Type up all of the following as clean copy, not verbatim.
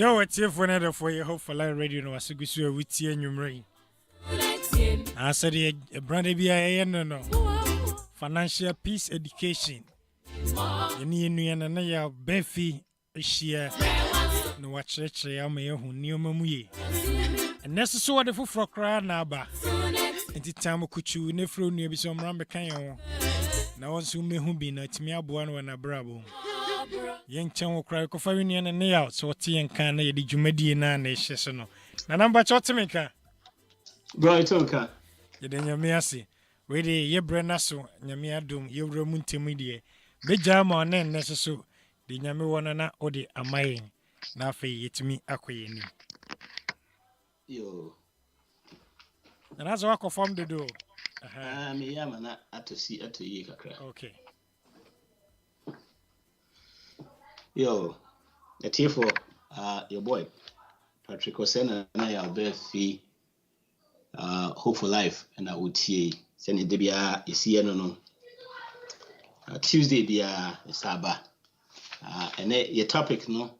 Joe, it's here for another for your hope for live radio. No, I said, we see with you and your brain. I said, a brand no. Financial peace education. Any and a Barfi, share. No, watch it, I may who knew Mamuye. And that's so wonderful for a crowd now, ba. And the time could you never near be some ramble can. Now, once you may who be not me, Abuano and a bravo. Young Chan will cry for union and nail, so tea and can the Jumedian nation. Na number chotamika. Right, okay. You then your mercy. Where ye brenasso, Yamia doom, you remunti media. Bejam on then necessary. The Yamiwana or the Amain. Now for it me acquaint. Yo. And as I confirm the door. Me, I'm not at to see at ye. Okay. Yo, a tear for your boy, Patrik was saying, and I have Barfi, hope for life, and I would see, sending Debia, you see, no. Tuesday, be Saba. And your topic, no,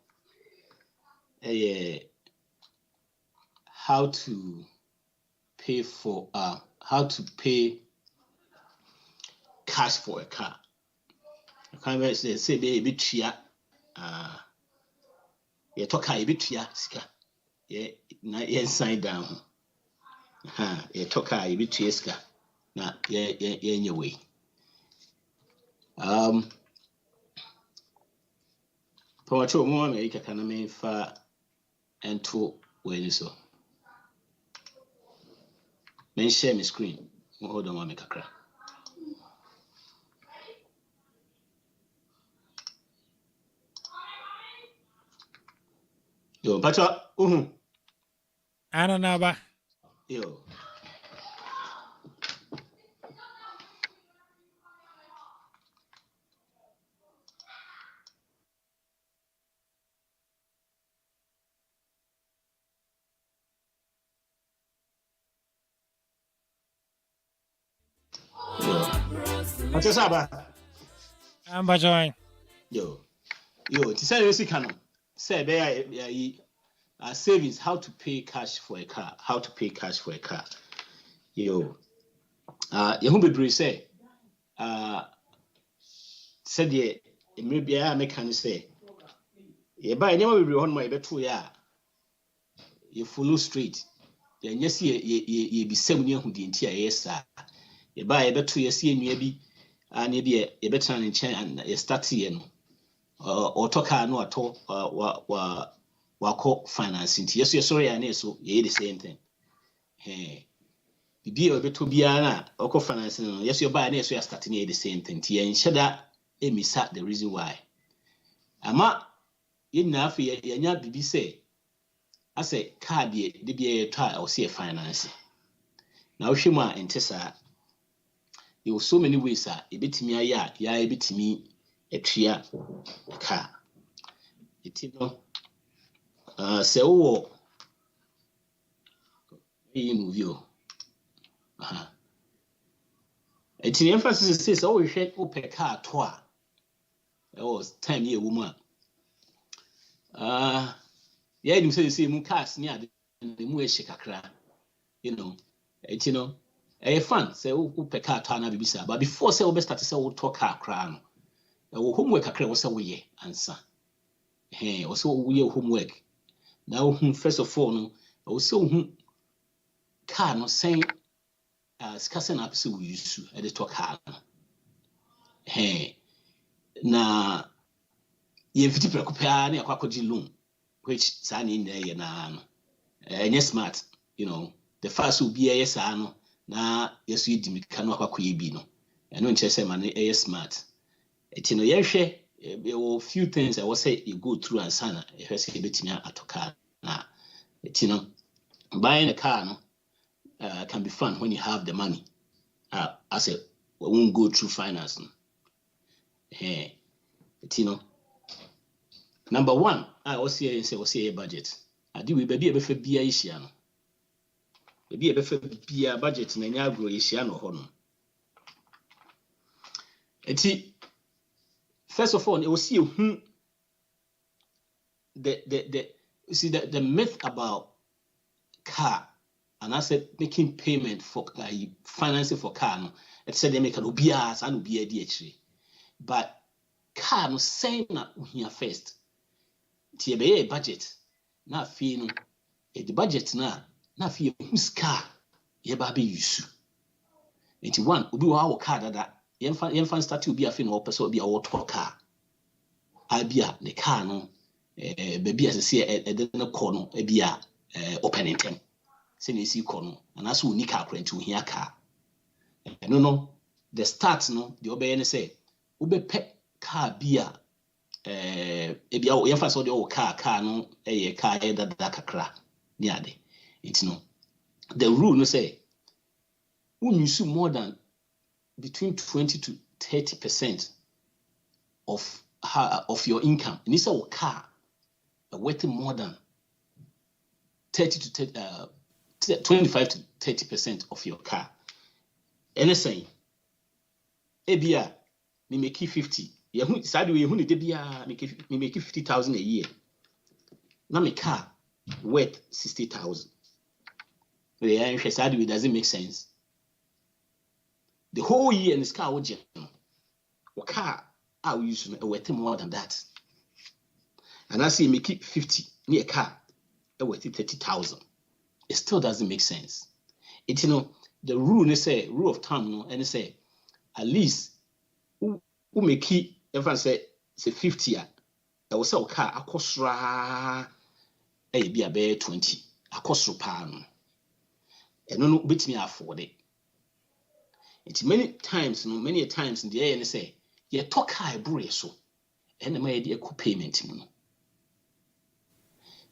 how to pay cash for a car. I can't say, baby, you talk a bit here, ska. Yeah, sign down. You talk a bit here, ska. Now, yeah, in your way. Pomacho more make a caname far and two when so. Men share my screen. Hold on, make a crack. Yo, Pacha, Ananaba. Yo. Pacha Saba. I'm Bajoin. Yo, to say you see canon. Say there savings, how to pay cash for a car. Yo, you be say, said ye, maybe I make can say, ye buy never be on my bet 2 year. You follow straight. Then yes, ye be 7 years who didn't hear yes, sir. You buy a bet 2 years, maybe, and maybe a better in chain and a start here. Or talk no at all, wako financing. Yes, you're sorry, I know, so you the same thing. Hey, the deal be to be ana, or financing. Yes, you're buying, so you're starting the same thing. Tia and shada, miss out the reason why. Ama, enough, you're not be say. I say, card ye, the be a try or see a financing. Now, Shima and Tessa, you so many ways, sir. A bit me a ya, a bit me. A tria car. It say, oh, move you. It's the emphasis says, oh, we shake up a car twa. That was 10 year woman. Yeah, you say, Mukas near the Mueshika cra. It's a fun, say, oh, up a car twana bibisa. But before say, we start to say, oh, talk car crown. Homework akra was away answer. Hey, also we homework. Now, first of all, no, also car no saying scassing up so we use at the talk car. Hey, na ye 50 preoccupy near Quacoji loan, which sign in there na yes smart, the first will be a yes, no, na yes, we didn't cannot quaquibino, and when chess man a smart. It's there were few things I will say you go through and sana if I say bit me at a car. Now, buying a car can be fun when you have the money. I say we won't go through financing. Hey, number one, I was here and say a budget. I do we be a befe bia ishiano. Be a befe bia budget in a grow ishiano honor. First of all, you will see the You see, the myth about car, and I said making payment for financing for car, no, it said they make an OBS and OBA but car no same na here first. Tie be a budget na fee no the budget na fee who's car ye ba be use. 81 obi wa car dada yemfa start obi afi no person obi a wo car. Abia the car no baby as say e de no call no bia opening time. Say na see call no and as we car to here car. No the start no the obey ne say ube pet car bia ebia yemfa so the car no car that kakra ni ade it no the rule no say when you see more than between 20 to 30% of your income and this car worth more than 25 to 30% of your car and saying ebia me make 50 you side we who need bia me make 50,000 a year now my car worth 60,000 the side we doesn't make sense the whole year in this car would or car I will use worth more than that and I see me keep 50 near a car worth 30,000 it still doesn't make sense it the rule say rule of thumb no and say at least who make keep everyone say 50 I will sell car akosra be a bear 20 akosro pan and no bit me afford it. It's many times in the air and say you talk high bro so and my idea payment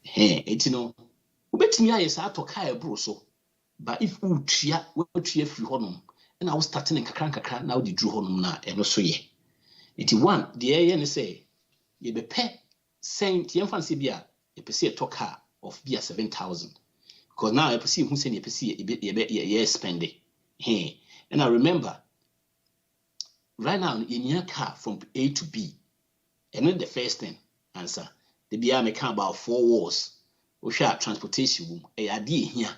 it's bit me I talk high bro so but if you tria free honum and I was starting in kakran now the drew honum na and so ye. It's one the air and say you be pay saint yen fancy bia you see a talk car of bia 7,000 because now I perceive who say you perceive you spend it. Hey, and I remember right now in your car from A to B, and then the first thing answer the BI may come about 4 walls. We share transportation a idea here.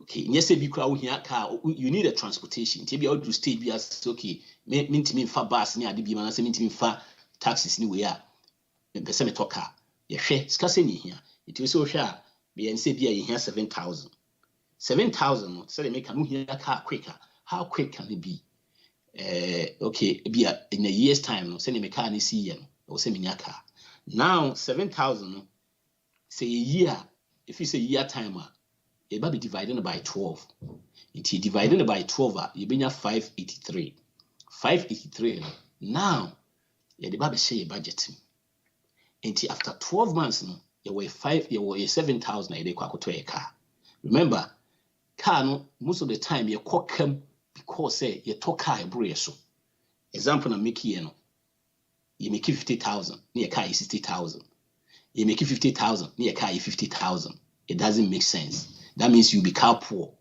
Okay, yes, if you crowd here car, you need a transportation. To be able to stay be as okay, mean to me for bus near the man, mean to me for taxis anywhere. And person talk car. You share scarcely here. It will so share be and say be here 7,000. 7,000, so they make a here car quicker. How quick can it be? Okay, be in a year's time, send him a car and see or send me a car. Now 7,000, say a year, if it's a year timer, it will be divided by 12. If you divide it by 12, you bring 583. 583. Now, you have to say a budget. And after 12 months, you were 7,000 a day to a car. Remember, car no most of the time you call come because say you talk car a so. Example, I make here you make 50,000, near car is 60,000. You make 50,000, near car is 50,000. It doesn't make sense. That means you be car poor.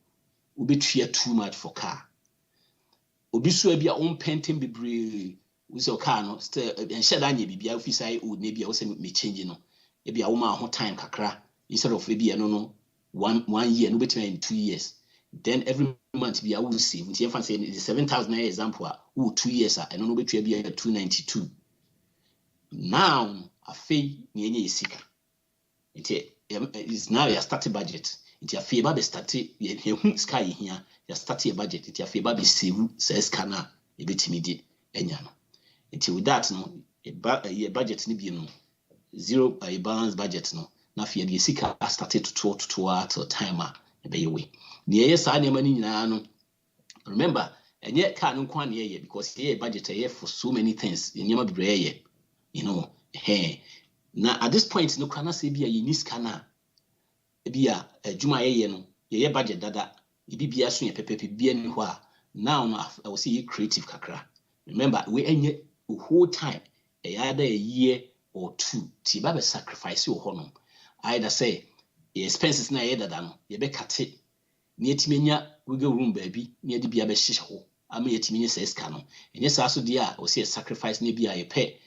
You be treated too much for car. You be so be your own painting be brave. With your car no still and share that be office I would maybe also me changing no. It be a woman whole time kakra instead of maybe no 1 year no between 2 years. Then every month be I will see. With your fancy the 7,000 example 2 years and no between be 292. Now a fee ni sika. It is now your starting budget. It your favor be started you sky here your starting budget. It your favor be save says kana e betimi di enya no. Until with that no a budget ni be no zero a balance budget no na fear the sika started to to timer e be way the yes sa na mani nyina no remember enye car no kwa na ye because here budget here for so many things nyama be ye now at this point no kana say bia ye ni scanner bia adwuma ye no ye budget dada e bibia so ye pepepe bia ni ho a now no I will see creative kakra remember we enye whole time either a year or 2 ti ba be sacrifice wo ho no either say expenses na ye dada no ye be kate na yetimenya wiggle room baby na ye bia be hyehyɛ ho ama yetimenya say ska no enye sa so dia o say sacrifice na bia ye pay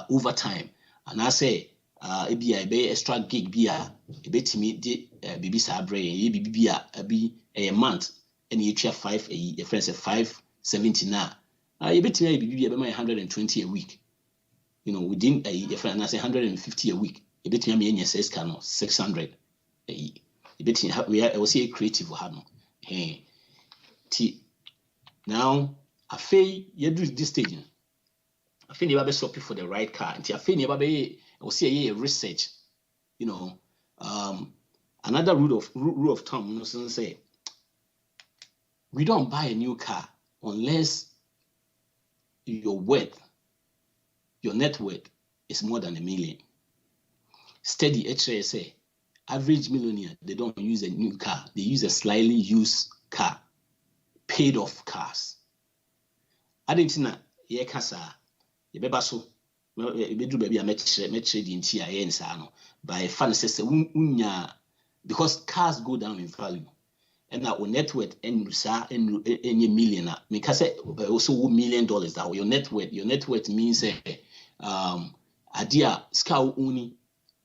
overtime and I say ebi a be extra gig bi a ebetimi de bibi sa abre ye bibi bi a month and you try 5 a friend say 570 na ebetimi bibi be 120 a week, you know, within a friend na say 150 a week ebetimi me nya 600 ebetimi we are say creative ha no now I feel you do this stage I feel you be shopping for the right car and I feel you be say a research, you know. Another rule of thumb, you know, say we don't buy a new car unless your net worth is more than $1 million. Steady HSA, average millionaire, they don't use a new car, they use a slightly used car, paid off cars. I didn't know ye casa ye bebaso bedu baby a metch the entire yen by fan says because cars go down in value and now net worth and any millionaire because also $1 million that your net worth means idea scout uni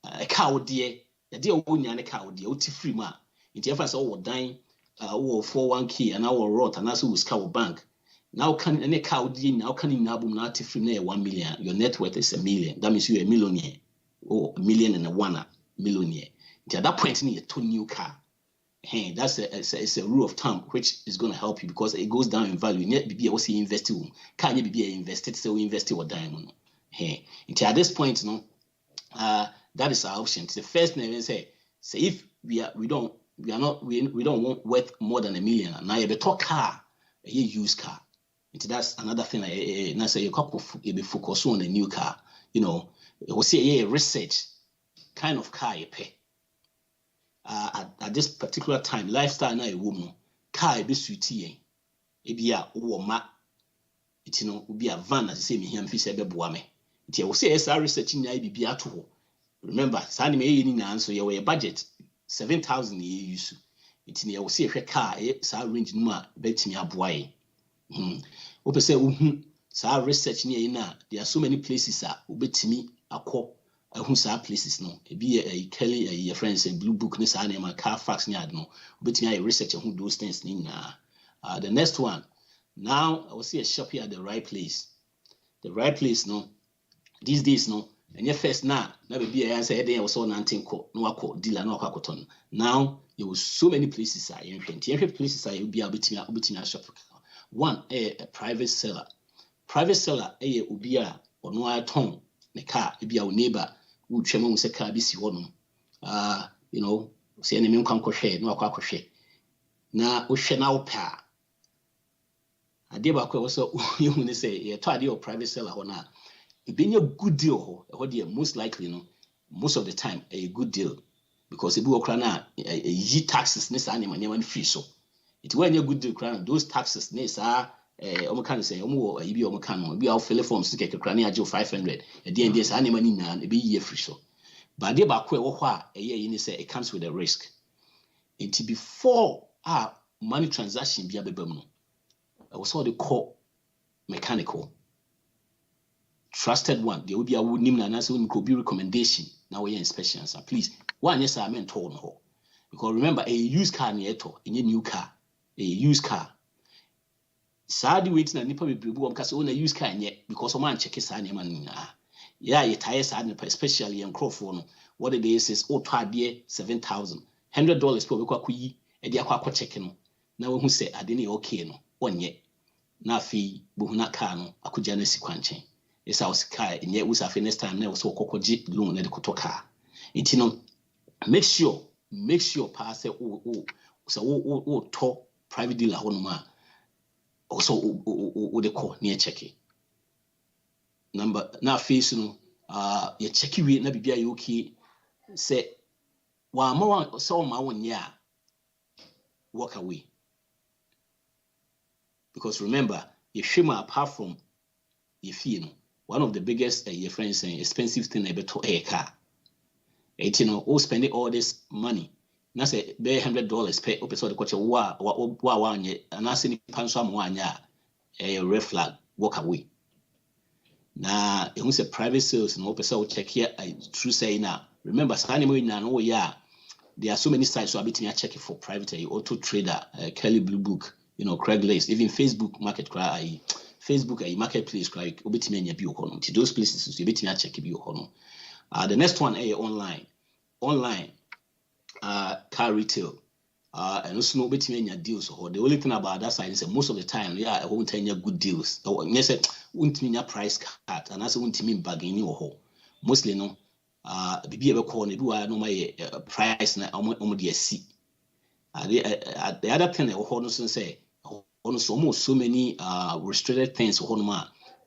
a cow dear a dear unya and a cow dear uti free ma into your all dying or 401k and our rot and also with cow bank. Now can any cow deal now can in album not free near 1 million, your net worth is $1 million. That means you're a millionaire or $1 million and $1 millionaire. At that point, you need a new car. Hey, that's a rule of thumb which is going to help you because it goes down in value. You need to be also invested. Can you be invested? So we invest or diamond. Hey, at this point, you know, that is our option. The first thing I say if we don't want worth more than $1 million. Now you better car, a used car. That's another thing. I say you be focus on a new car. You know, it will say research kind of car you pay. At this particular time, lifestyle na a woman car be sweetie. It be a ma. It you know will be a van as say me here and say be boame. It will say SR researching na be at home. Remember, sani me ni na so your budget 7,000 you use. It in will say a car sa range no betimi aboaye. Ope say sa research near na there are so many places obetimi akọ who sa places no e be a Kelly your friends say blue book ne sa na ma Carfax near no obetimi a research who those things ni na. The next one now I will see a shop here at the right place no these days no and your first na be a answer then also nantin ko no akọ dealer no akọ akoton now there was so many places you places you be obetimi shop. One, a private seller. Private seller, ubia or no aton the car, be our neighbor who chemo se car be si one. You know, say any men can crochet, no crochet. Na ushe now pa. I did back also you say a tardy or private seller or not. It being a good deal, or most likely, no, most of the time a good deal. Because if you crana a taxes this animal never free so. It when you good deal, those taxes, nes are can say, you can be our fill forms to get a cranny 500. At the end, there's animal in and be year free so. But they back where a year in say it comes with a risk. It before money transaction be a bebum. I was all the core mechanical. Trusted one, there will be a wood name and as could be recommendation. Now we're inspections. And please, one yes, I meant told her. Because remember, a used car near in a new car. A used car. Sadly, waiting and nipper will be because own a used car yet because a man check his animal. Yeah, your tires are especially in Crawford. What it is oh, $7,000. $100 per week, a dear quack checking. Now, who say I didn't okay no 1 year. Na fee, Buhuna Kano, I could generally quanching. It's our sky, and yet was a next time never so cocoji loan at the car. It you know, make sure pass it so talk. Private dealer honma also the call near checking number now face no you check we na bibia you okay say wa ma so ma won ya walk away because remember if shima apart from if you know one of the biggest your friends saying expensive thing about a car you know all spending all this money. Na say be $100 pay open the coach wa and I see panso amwanya a red flag walk away. na ehu say private sales no person will check here true say now remember say na no yeah there are so many sites so abetimi check it for private auto trader Kelly Blue Book Craigslist even Facebook market cry Facebook marketplace cry obetimi anya bi okono to those places so obetimi check bi okono the next one online car retail and also no betimi anya deals or the only thing about that side is that most of the time I won't anya good deals yes won't mean price cut and also won't mean bargaining or mostly no bibi ebe call na bi no my price na omo see the other thing no say almost so many restricted things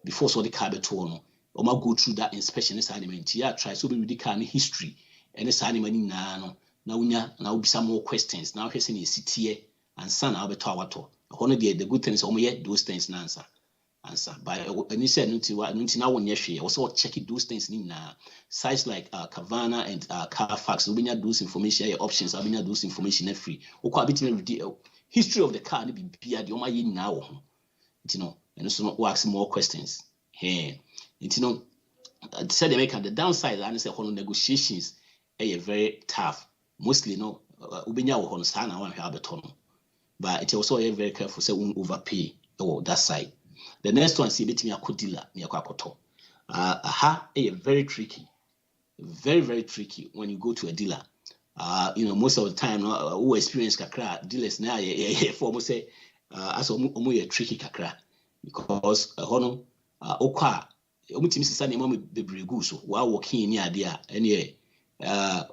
before so the car beto no go through that inspection this element try so be read the car history and this element na unya na obisa more questions now hwese na sitie and san na beto awato the good things those things na answer by and he said nti na wonye hwe also check those things na sites like Kavana and Carfax we benya those information options benya those information free okwa bitin read history of the car be bia de omaye na wo and so no ask more questions said they make the downside and say negotiations very tough mostly ubenya wo hono sana wan hwe abeto but it also very careful say won overpay that side. The next one see betimi akodila na yakoto very tricky, very very tricky when you go to a dealer. Most of the time who experience kakra dealers na for almost say as omo tricky kakra because hono okwa omutimi sisa na emo bebregu so wa working ni ade a ene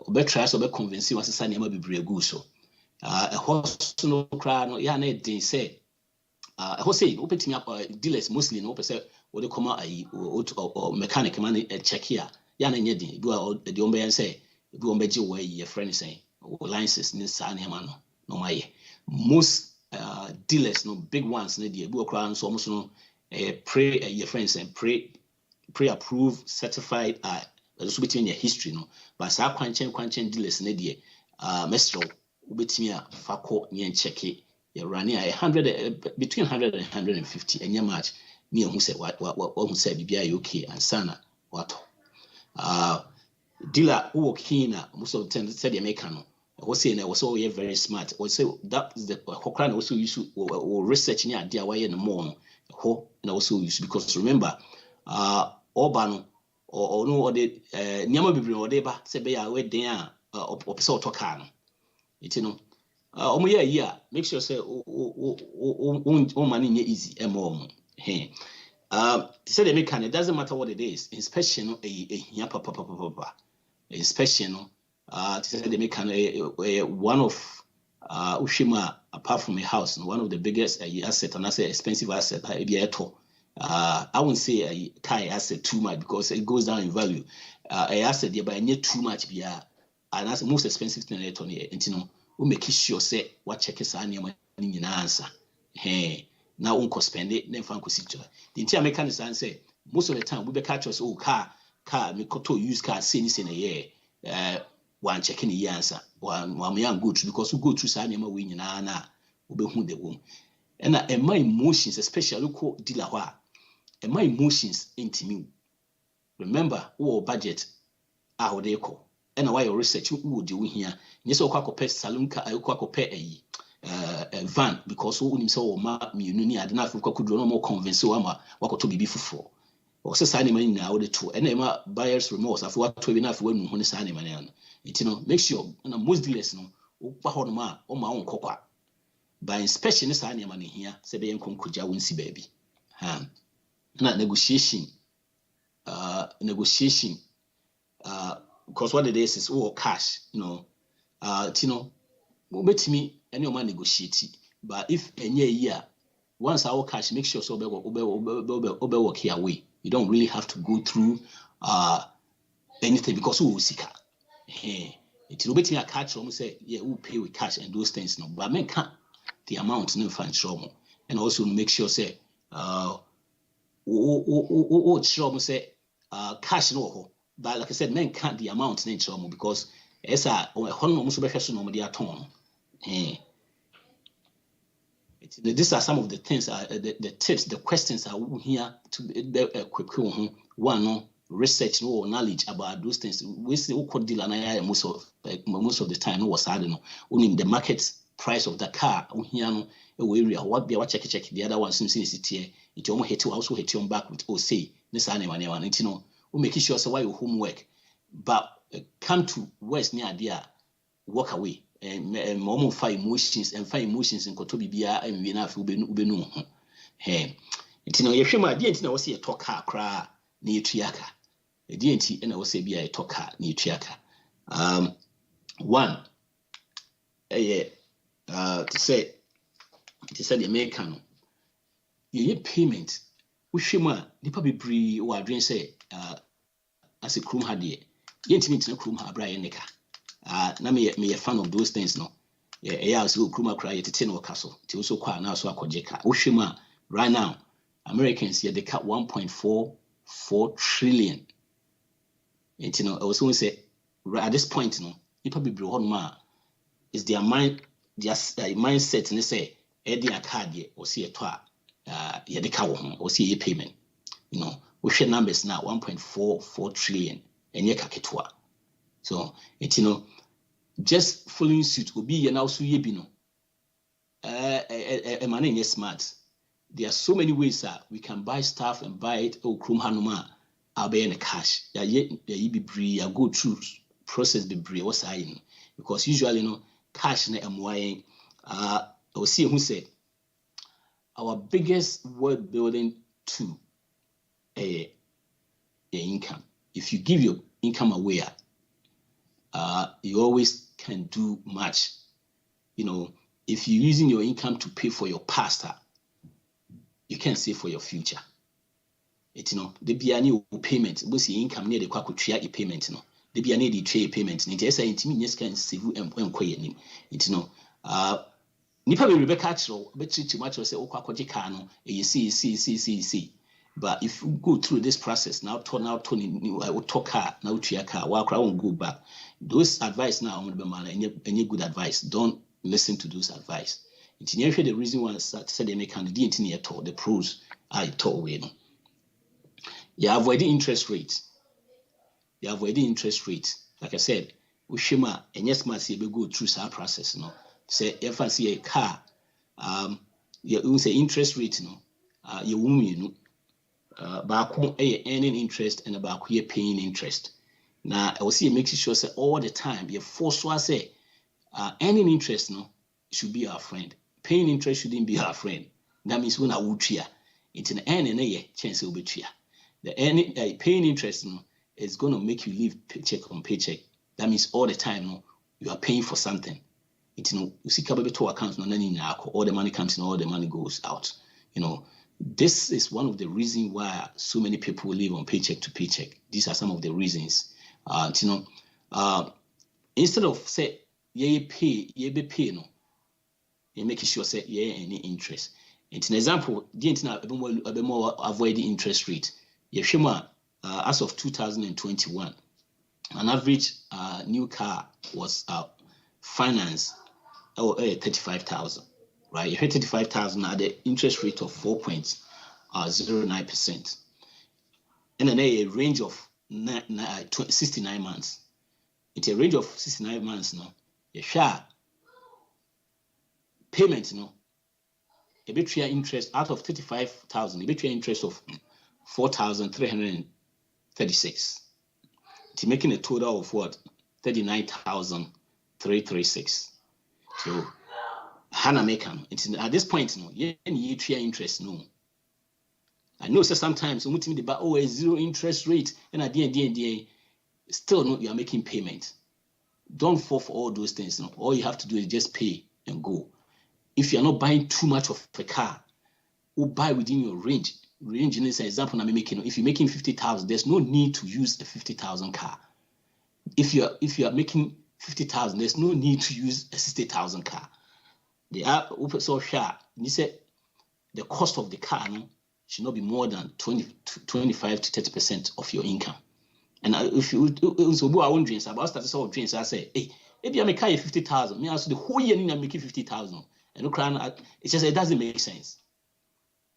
obetry so be convince wa sisa na emo bebregu so host no kra no ya na din say say opetimi dealers mostly no person what they come or mechanic man check here ya na nyedi bi the ombe say bi ombe je way your friend say licenses ni sa na ma no maye most dealers no big ones na dey bi okra so almost no pre your friends and pre approved certified so between your history no but sa kwanchen dealers na dey mestro obetimi afako nyen check it you're running 100 between 100 and 150 and your match me who said what who said BBI okay and sana what dealer who kina most of the time said the American was saying I was so very smart or say that is the Hokran also used or research in idea why in the morning and also used because remember Obano or no or the Nyama Bibri or deba say be a way there or so tokan make sure say money easy say they make it doesn't matter what it is inspection inspection say they make one of Ushima apart from a house one of the biggest asset and I say expensive asset I won't say a car asset too much because it goes down in value a asset there but not too much and that's the most expensive thing we make sure say what check is any money answer now unko spend it then fan ko situ the entire mechanic say most of the time we be catch us car me koto use car say ni say na year one checking the answer one young good because we go through say anyama we nyina na we be hu the wom and my emotions especially ko dealer hwa and my emotions intimi remember our budget how they call and why your research who do we here yes o kwakopɛ saloon car kwakopɛ van because who nim so ma me unu ni ade na afi kwakudu no mo convince wa ma wakoto bibi fufo o se sa ne mani na wo de to and ma buyers remorse afi wato bi na afi wanu hu ne sa ne mani no make sure na most dealers no wo pa ho no ma o ma won kokwa by inspection sa ne mani here se be enkonkoja wonsi baabi na negotiation because what it is cash betimi any man negotiate but if any year once our cash make sure so work here way you don't really have to go through anything because we will seek it will betimi a catch say yeah we pay with cash and those things no but men can't the amount no find trouble and also make sure say say cash no but like I said men can't the amount in trouble because these are some of the things the tips the questions are here to equip one no research no knowledge about those things. We say we could deal and most of the time no was hard no. Only the market price of the car here no area what be check the other one since it's here. It almost hit you also hit you back with say this animal you know we make sure so why your homework but come to West near there walk away and more find emotions and find emotions in Kotobi Bia and we enough ube no hey it no yehwe ma die nti na wo se yeto car kra na yetuaka die nti na wo se bia yeto car na yetuaka one to say the American no ye payment wo hwe mu a nipa bebree wo adwen say as a krum ha de ye ntimi ntina krum ha bra ye nika na me fan of those things no yeah so krum akra ye tete no kaso ti wo so kwa na so akoje ka wo hwe mu a right now Americans here they cut 1.44 trillion. And you know, I was going to say at this point, you know, you probably be on is their mind, their mindset, and they say, Eddie a card or see a toa, yeah, the cow or see a payment. You know, we share numbers now 1.44 trillion and ye kaketwa. So it's you know, just following suit will be an also ye bino. A man in smart. There are so many ways that we can buy stuff and buy it or krum hanuma I'll be in the cash. Yeah, be bree, I go through process be bree, what's I because usually you know cash na MY I will see who said our biggest world building tool a income. If you give your income away, you always can do much. You know, if you're using your income to pay for your pastor, you can save for your future. It you know, the be any payment, we see income near the kwakutia e payment no. The be any trade payment. It is a yes can save and nim. It you know, nipa be Rebecca Chro, but too much say okwakoje car no, you see. But if you go through this process now, turn new I will talk car now to your car, walk around go back. Those advice now on the man any good advice. Don't listen to those advice. It's never the reason why I said they make candidate in at all the pros I told we know. You avoid the interest rate. Like I said, we shima and yes must see go through our process, no. Say if I see a car, you say interest rate, no, you won't you know. Back earning interest and about here paying interest. Now I will see make sure say all the time you force to say earning interest no should be our friend. Paying interest shouldn't be our friend. That means when I would cheer, it's an earning a chance will be cheer. The earning paying interest no, is going to make you live paycheck on paycheck. That means all the time no, you are paying for something. It's you know you see couple to accounts no all the money comes in, all the money goes out. You know, this is one of the reasons why so many people live on paycheck to paycheck. These are some of the reasons. You know, instead of say ye be pay no. You make sure say any interest. It's an example, the more avoid the interest rate. As of 2021, an average new car was financed 35,000. Right? You hit 35,000 at the interest rate of 4.09%. And then a range of 69 months. It's a range of 69 months now. You share payment, you know, a bit interest out of 35,000, a bit interest of 4,336. It's making a total of what 39,336. So, Hannah Mekan, it's at this point, you know, you interest, no. I know so sometimes you meet about a zero interest rate, and at the end, still no, you are making payment. Don't fall for all those things. No. All you have to do is just pay and go. If you're not buying too much of a car, or buy within your range. Range in this example I'm making. If you're making 50,000, there's no need to use a 50,000 car. If you are making 50,000, there's no need to use a 60,000 car. They are so sure. You said the cost of the car should not be more than 25 to 30% of your income. And if you also go our dreams about starting some dreams, I say, hey, maybe I'm a car 50,000. Me also the whole year I'm making 50,000. And it's just it doesn't make sense.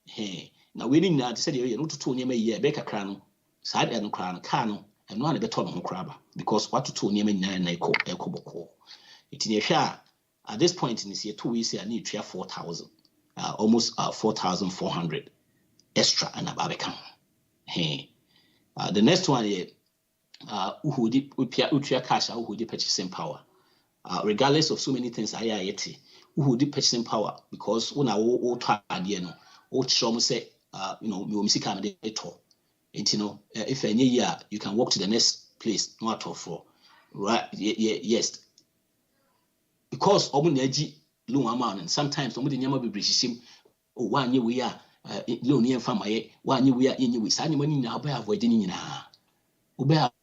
Hey, now we didn't say you know to 2 year back a crown. side and crown cano and one of the ton of crabber because what to two near me nine echo boko. It in a share at this point in this year 2 weeks I need 4,000 almost 4,400 extra and above account. Hey, the next one here who did cash who did purchasing power regardless of so many things who did purchasing power because when I say you see kind of if any year you can walk to the next place not for right yes because loan amount and sometimes somebody never be brishim oh 1 year we are loan year from my 1 year we are in you with any money now by avoiding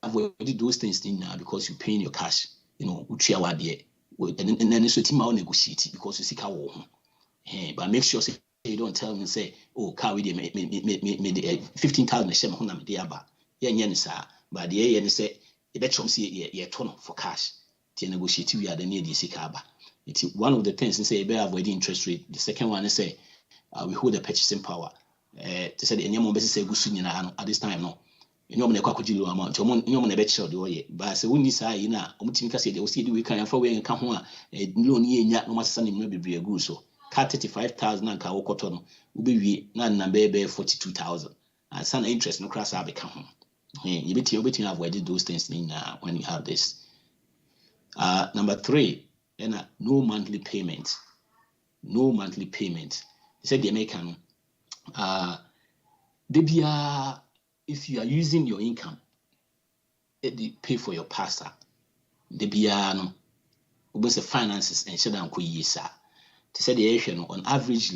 avoid those things now because you paying your cash which you are there and then so team negotiate because you see how but make sure you don't tell me say car we me 15,000 share ho na me dey aba yen sir but the yen say e be chom say ye to for cash tie negotiate we are the near the sika aba it's one of the things say be avoid interest rate. The second one is say we hold the purchasing power they said any more be say gusu nyina at this time no nyom na kwakoji low amount nyom na be chill the way but say woni say yi na omutimi ka say they will see the we kan fa we nka ho a loan ye nya no masesa ne me bebre agu so ka 35,000 and ka wokoto no ubewie na be 42,000 and some interest no cross abeka ho you bet avoid those things when you have this number 3 no monthly payment they said the American debia if you are using your income they pay for your pastor debia no obese finances and share am ko yisa. They said the on average,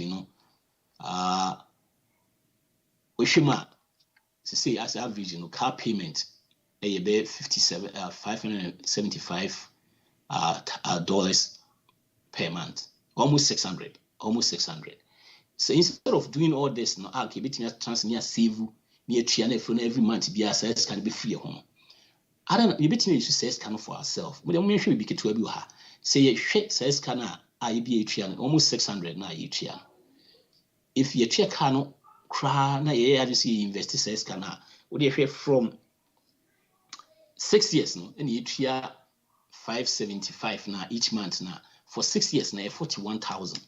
Oshima, say as average, car payment, a be $575 dollars per month, almost 600. So instead of doing all this, no, I keep it chance near save near Triana from every month. Be as can be free home. I don't know. You bet me you say scan for ourselves. But I'm sure we be to you ha. Say you says can IBH almost 600 na each year. If you check no cry na you see invest says can what do you from 6 years no and each year 575 na each month na for 6 years na 41,000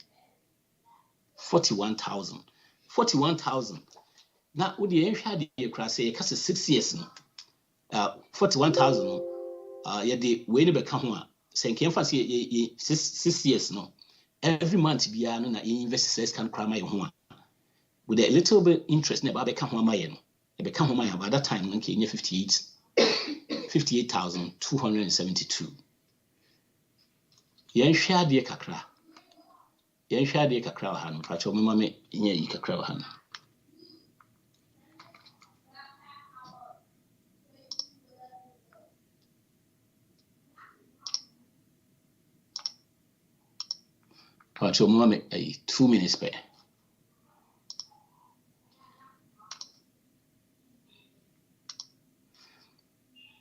na what do you had the cry say cause 6 years no 41,000 no yeah the way no become ho say can fa say 6 years no every month bia no na investors can cry my ho with a little bit interest na ba become ho my no e become ho my by that time no ke 58,272 yen hwa de kakra ha no pa cho me ma me nya yi kakra ha no Pacho mama 2 minutes per.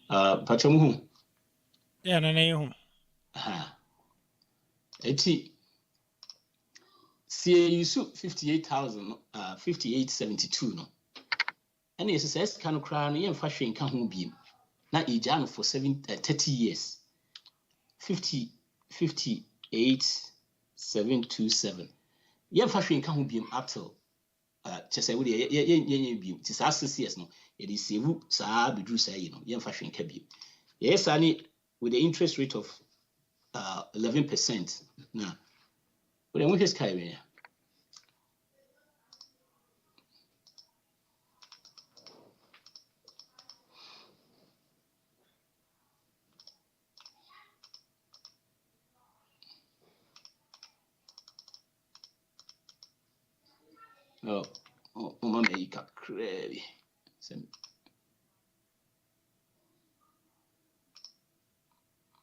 Pacho muhu. Yeah, na you. Eti see you 58,000 5872 no. And yes says can cry no yen fa hwe nka ho biem. Na ejano for 30 years. 58,727. Yen fa hwe nka ho biem up till chese we yen biem. Ti sa 6 years no. It is save sa bedru say you know yen fa hwe nka biem. Yes ani with the interest rate of 11% now. But then we just carry mama make a crazy.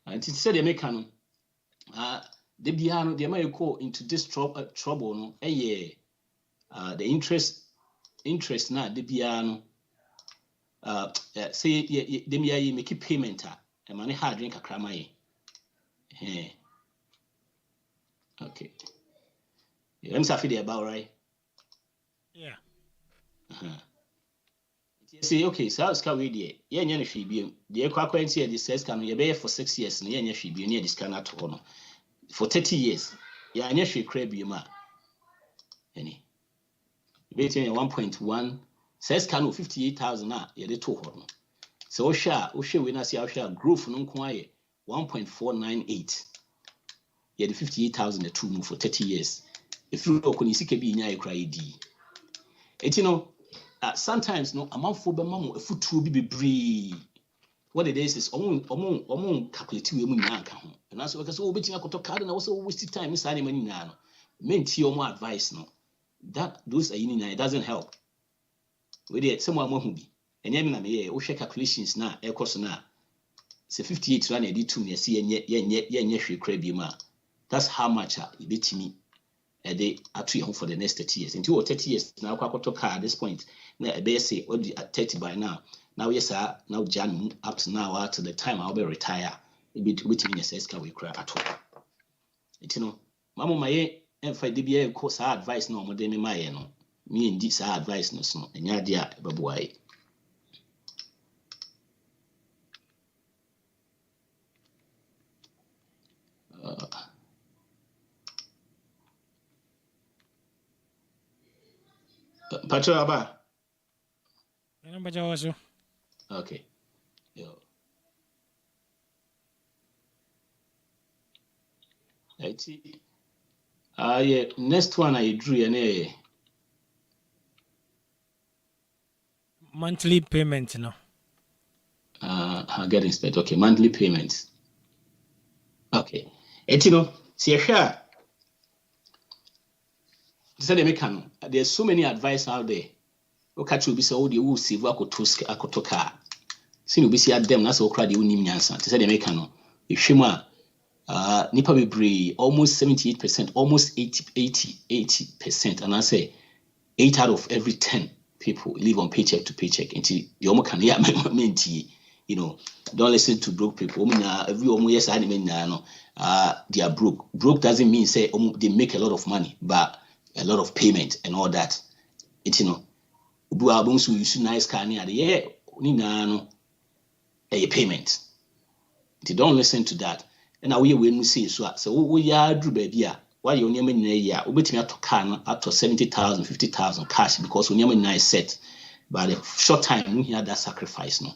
And it said the American the biano the American into this trouble no the interest na the biano say the me make payment and money hard drink a crama okay let me say about right yeah say okay, so ska we there. Yeah, nya no hwe biem. The kwakwanti the says can you be for 6 years na nya hwe biem near this can at no. For 30 years. Yeah, nya hwe kra biem a. Any. Between 1.1 says can 58,000 a ye de to ho no. So ohwe we na see ohwe growth no nko aye 1.498. Yeah, the 58,000 the two move for 30 years. If you look on the CKB, you cry D. It's sometimes no amount for the mamo a foot to be bree. What it is calculate we and that's because all betting I could talk card and also wasted time inside money now. Meant your more advice no. That those are it doesn't help. We did someone more be. And yeah, we share calculations now, air course now. Say 58 run a D2 near see and yet crabby ma. That's how much it beat me a day at home for the next 30 years. Until 30 years now, Kwakoto car at this point. Now, I say, at 30 by now. Now, yes, sir. Now, Jan, up to now, to the time I'll be retire. It be waiting a says, can we cry at all? Mamma, my and for DBA, course, our advice no more than my no. Me and this our advice no snow, and ya dear, baboy. Patrik Aba. Okay. Yo. Yeah. Next one I drew an monthly payment no. Getting spent. Okay, monthly payments. Okay. See a there's so many advice out there. Okay, you be so the who save akoto car. See you be see at them that's all crowd you nim nyansa. They say they make no. If shima nipa bebree almost 78%, almost 80%, and I say 8 out of every 10 people live on paycheck to paycheck. Until the omo can don't listen to broke people. Every almost yes no. They are broke. Broke doesn't mean say they make a lot of money, but a lot of payment and all that. Ubu albums we use nice car near the year a payment. They don't listen to that. And now we see so we are drew baby. Why you near me ya ubet me to car up to 70,000, 50,000 cash because we near me nice set. But a short time we had that sacrifice no.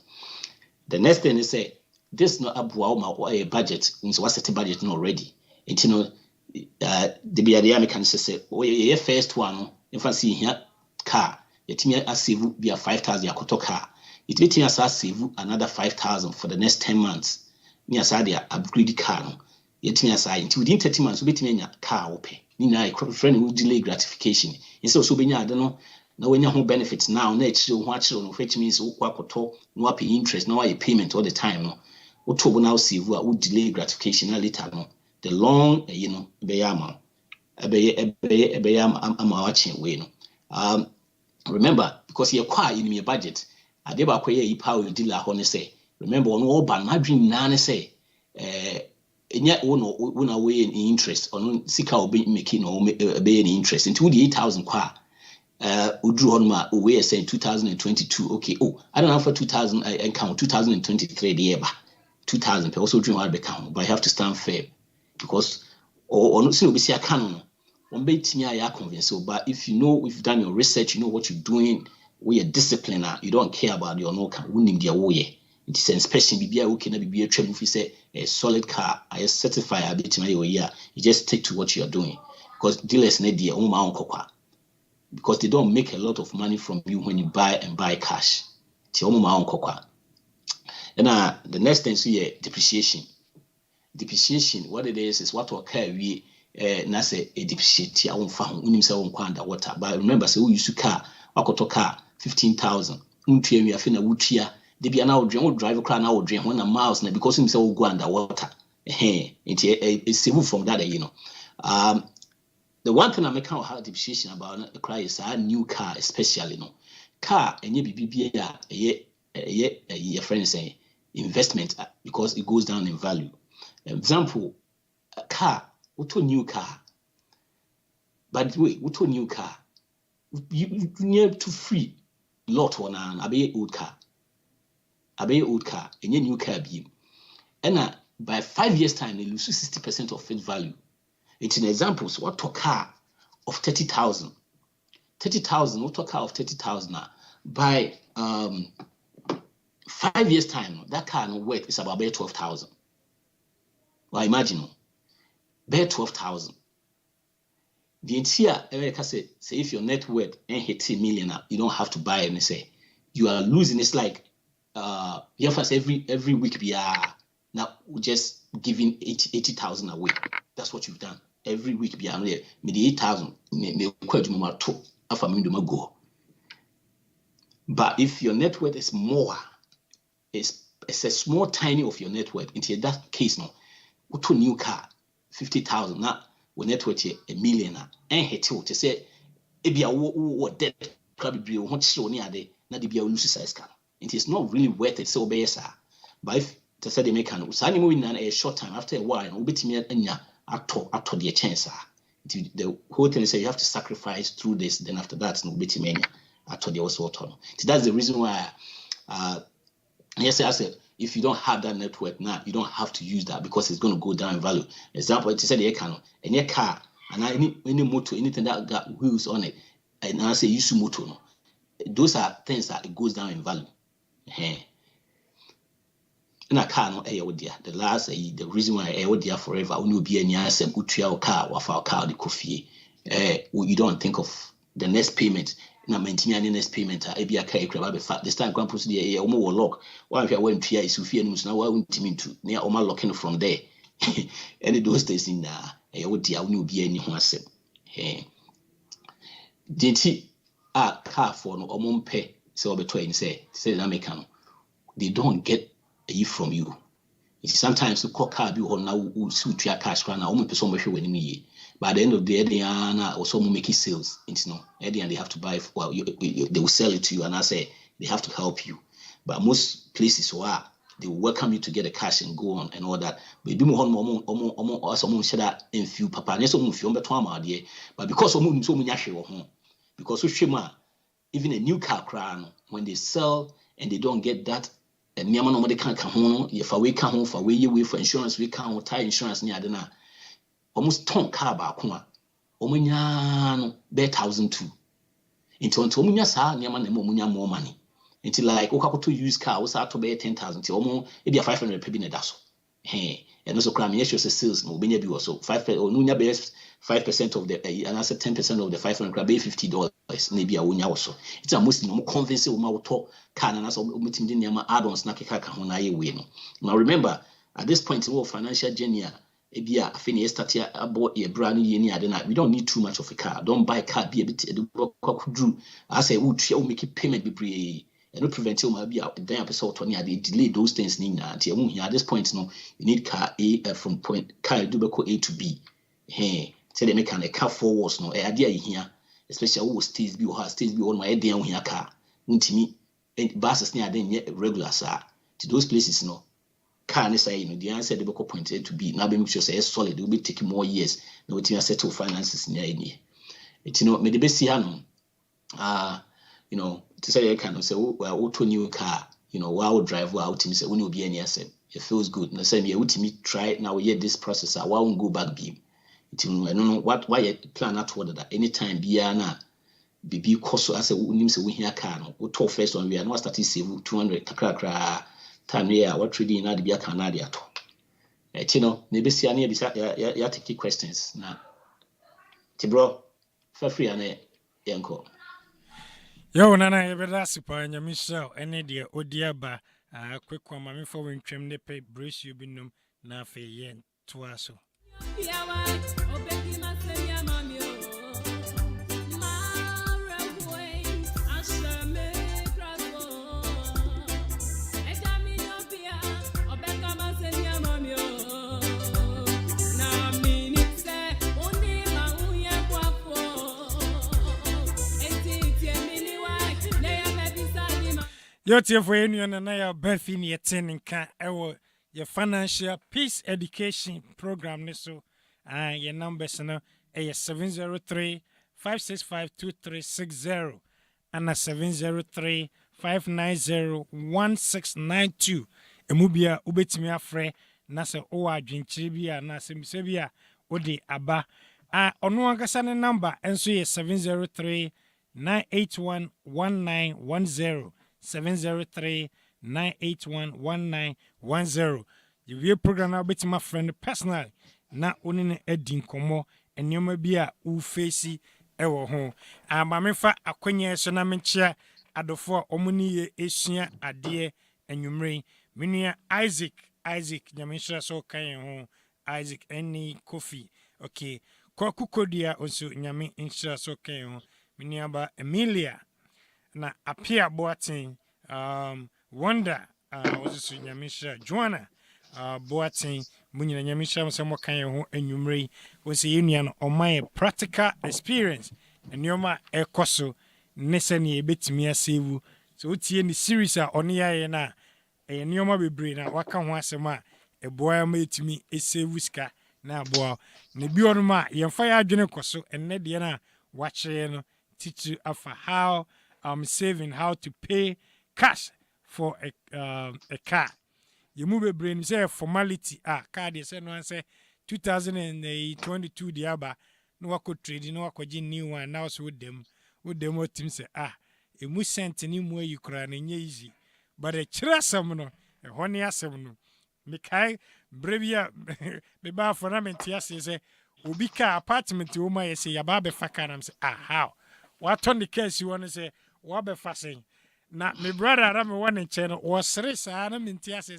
The next thing is say this no abuwa a budget so what's the budget no already. The BIDA can say your first one if I see here car yet me a save be a 5,000 yakoto car. It will me as save another 5,000 for the next 10 months. Me as I upgrade car. Yet me as I within 30 months we be a car open. Nina a friend who delay gratification. And so be I don't know. Now when you have benefits now, next you watch on which means no pay interest, no a payment all the time. No, what now see who delay gratification later. No, the long beyama, I'm watching way. No, remember because you're quite in your budget. I did about you power dealer honey say. Remember on all ban my dream nane say. And yet one away in interest on sika will be making or be any interest into the 8,000 kwa. Drew on my way saying 2022. Okay, I don't know for 2000 I count 2023 the year 2000 also dream hard account, but I have to stand fair because or not see a canon. One bit me I convinced so, but if you've done your research, you know what you're doing, we are disciplined, you don't care about your no can winning their way. It is especially be who can be a trade if you say a solid car, I certify a bit my year. You just stick to what you are doing because dealers need their own mount because they don't make a lot of money from you when you buy cash. And the next thing is depreciation. Depreciation, what it is what occur we na say a depreciate I won't found unim say underwater. But remember, say we use car, wakoto car 15,000. We are finna wutia. They be an out drive a car now drain 1 miles now because himself will go underwater. It's civil from that, The one thing I make out how depreciation about a car is a new car, especially car and your friend say investment because it goes down in value. Example, a car, what a new car. By the way, what a new car, you need to free. lot one an abe old car. Abe old car, a new car beam. And by 5 years' time, they lose 60% of its value. It's an example. So what a car of 30,000. 30,000, what a car of 30,000 now. By 5 years' time, that car no worth is about 12,000. Well, imagine, bear 12,000. The entire America say if your net worth ain't hit $1 million, you don't have to buy it. And say you are losing. It's like you have to every week be now we're just giving 80,000 away. That's what you've done every week. Be maybe 8,000. But if your net worth is more, it's a small tiny of your net worth. In that case, no, go to new car 50,000 now. We net worth $1 million and hit to say if you are debt probably won't show near the not be a lose size car. It is not really worth it. So be but if to say they make an usani moving in a short time after a while, no bit me after the chance. The whole thing is you have to sacrifice through this, then after that, no bit me after the also turn. That's the reason why yes, I said if you don't have that network now, you don't have to use that because it's going to go down in value. Example, it said the car, any car, and any motor, anything that got wheels on it, and I say use motor. No, those are things that it goes down in value. In a car, no air dear. The last the reason why air dear forever only be any answer good car or for car the coffee. You don't think of the next payment. Na maintaining next payment a be a car crab be fact this time grand process the omo lock one if you went to is fie no na wa untimi to na o ma locking from there any those days in na e wo dia woni obi ani ho asem denti a car for no omo mpe say obeto en say na make am they don't get a from you. It's sometimes the car be on now suit your cash na omo person mo hwe wani ye. By the end of the day, they are also making sales. It's no, at the end they have to buy. Well, they will sell it to you, and I say they have to help you. But most places they will welcome you to get the cash and go on and all that. But be more share that in few papa. But because so many because even a new car crown when they sell and they don't get that. And me nobody can't come home. If I wake home for insurance, we can't tie insurance near the almost ton car back one. Omunya be 1,002. Into omunya sa nyama na omunya more money. Until like to use car was to be 10,000 till almost maybe 500 pe bi na daso. And also crime yes your sales no be also 5% or nunya be 5% of the and I said 10% of the 500 crab be $50 maybe a wonya also. It's a most no convince o ma to car na so meeting the nyama add-ons na keka ka ho na ye we no. Now remember at this point we financial journey we don't need too much of a car. Don't buy a car. Be a bit. I say, we make it payment be pre. And not prevent you be out then episode 20. They delay those things. At this point, no, you need car A from point car do A to B. Hey, say they make a car forwards. No, idea here, especially who stays be or has stays be on my idea on here car. Untimi buses near then yet regular sir. To those places, no. Car and say, the answer the book pointed to be now be make sure say solid, it will be taking more years. No, it's settle finances in any. It's may the best here to say I can say, well, auto new car, wow drive wow team say when you be any asset. It feels good. No say me ultimate try it now yet this process I won't go back beam. I don't know why you plan out what that anytime be na be cost as a say we here car no. We talk first one we are not starting save 200 kakra. Time here, what trading in the Canada at maybe see any ya take questions now. Tibro, for free and yanko. Yo, Nana, every super and your Michelle, any dear Odiaba, a quick one, mammy for when trim the pay brace you binum, na fe yen twaso. Your team for union and I are Barfi near 10 and can your financial peace education program. So, your numbers now 703-565-2360 and 703-590-1692. Emubia ubetimi afre na se o adwenkyere bia na se mse bia odi aba. Ono ankasa ne number enso ye 703-981-1910. 703-981-1910. The program na ubetimi friend personal na oni ne edi nkomo enema bia u face ewo ho. Amamefa akwanya so na menchia adofo omuni ye esua ade enwumre. Minia Isaac nyamensha so kan ho. Isaac any coffee. Okay. Kwaku kodia also nyame insha so kan ho. Minia ba Emilia na apia boatin Wonder also nyamensha Joanna boatin munyina nyamensha so mo kan ho enwumre. We say union on my practical experience. Enyoma ekoso nese ne ebetimi asewu. So utie ni series a oni yaye na enyoma bebre na waka ho asema eboa ma etimi esewu ska na aboa na bi onuma yemfa ya adwene koso enne de na wachire no teach you of how saving, how to pay cash for a car. Yemu bebre ni say formality car de say no say 2022 de aba no wako trade no wako ji new one now so with them what team say emu sent ni mu ayikura na nye easy but a chira sam no e hone asem no mekai brevia be ba for na mentia say obi ka apartment wo ma say ya ba be faka na say how what on the case you want to say what be fasing na me brother ara me one nche no sere sa na mentia say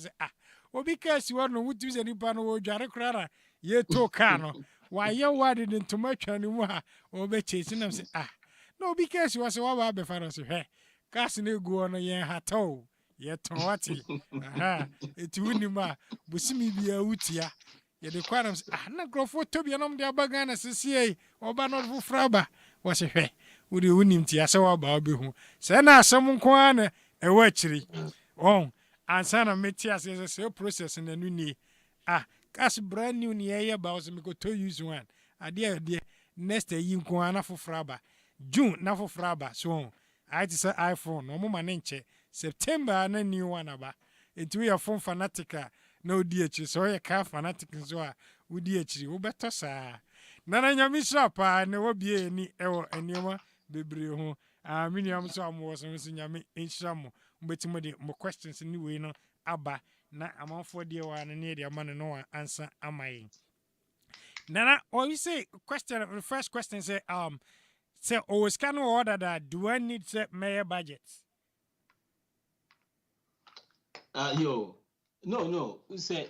obi ka si wo no wutu ze nipa no wo dware kura ye to car no why you wadi den to match ani mu ha obe chase na say no because was wa be fa no say he gas na egu no ye hataw ye ton wati eti wuni ma busimi bia wutia ye de kwa na say na grofo to bia no de abaga na sisi oba no fu fraba was he wudi wuni mti ase wa ba obi hu say na asem nko ana e wa chiri ansa na meti ase say process na nu ni cash brand new ni ye ba so me go to use one ade next year nko ana fofraba June na fofraba so I say iPhone no mo manenche September na new one aba it we are phone fanatica no DH so ye car fanatic so a wo DH wo beto saa na nyami shapa na wo bie ni ewo enioma bebre ho miniam so amwo so nyami enhyamo mbetimo de mo questions ni we no aba na amanfo de wa na ne de amane no answer amayin nana or you say question the first question say always can order that do I need say mayor budget no we say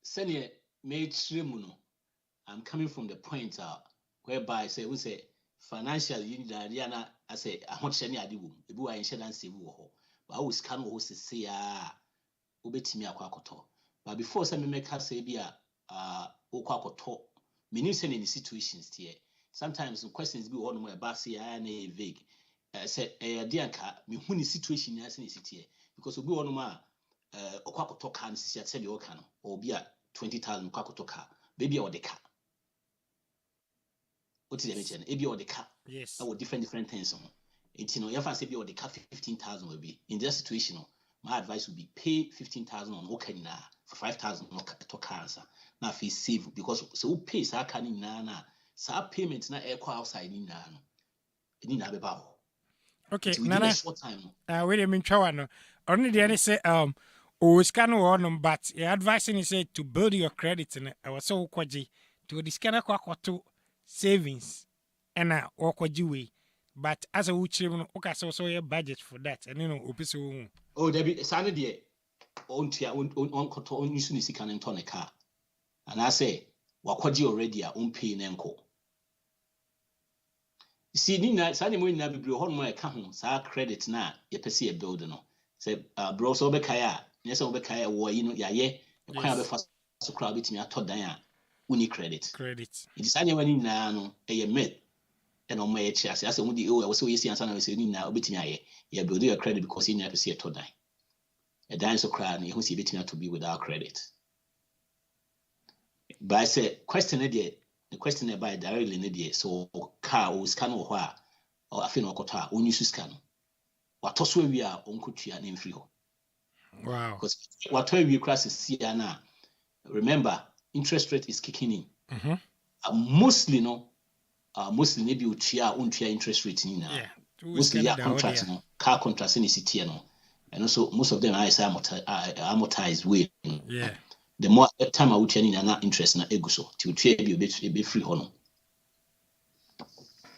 senior made no I'm coming from the point whereby say we say financial unit na I say I want shani adiwum ebi wa insurance ebi wo ho but always can wo say obetimi akwakoto but before say me make say bia okwakoto meaning say in situations here sometimes questions be one more about say na vague say dey anka me hu ni situation na say here because obi one more okwakoto kan say say be o kan or be a 20,000 okwakoto car baby or the car what is the mention ebi or the car yes that were different things it you know you say be or the car 15,000 will be in that situation my advice would be pay 15,000 on Okina for 5,000 to cancer. Now if you save because so pay sa can na sa payment na air outside in na beba. Okay, within a short time. Wait a minute, no. Only the any say always can on but advising is say to build your credit and I was so kwaji to this kind of savings and kwaji way. But as a uchi okay so your budget for that and you know opiso there be Sunday there on koto on use ni sika nto ne car and I say wakwaji already pay nenko see ni na Sunday mo na bibiro ho no e ka ho sa credit na ye pese e build no say bro so be kai a ne say be kai wo yi no ya ye kwan be fa so crowd bitimi atodan a uni credit it is anya wani na no e ye met and on my chest, I said, "Would you also see and son say now betting aye? You build your credit because you never see a to die. A dance of crowd, you see betting to be without credit." But I said, question idiot, the question about directly idiot. So car was can or what or afi no kota on use scan what to so we are on kutua na free ho. Wow. Because what we cross is here now. Remember, interest rate is kicking in. Mostly maybe utia interest rate in now. Mostly contracts, car contracts in the city, and also most of them are amortized way. Yeah. The more time I would in an interest na eguso to be free honor.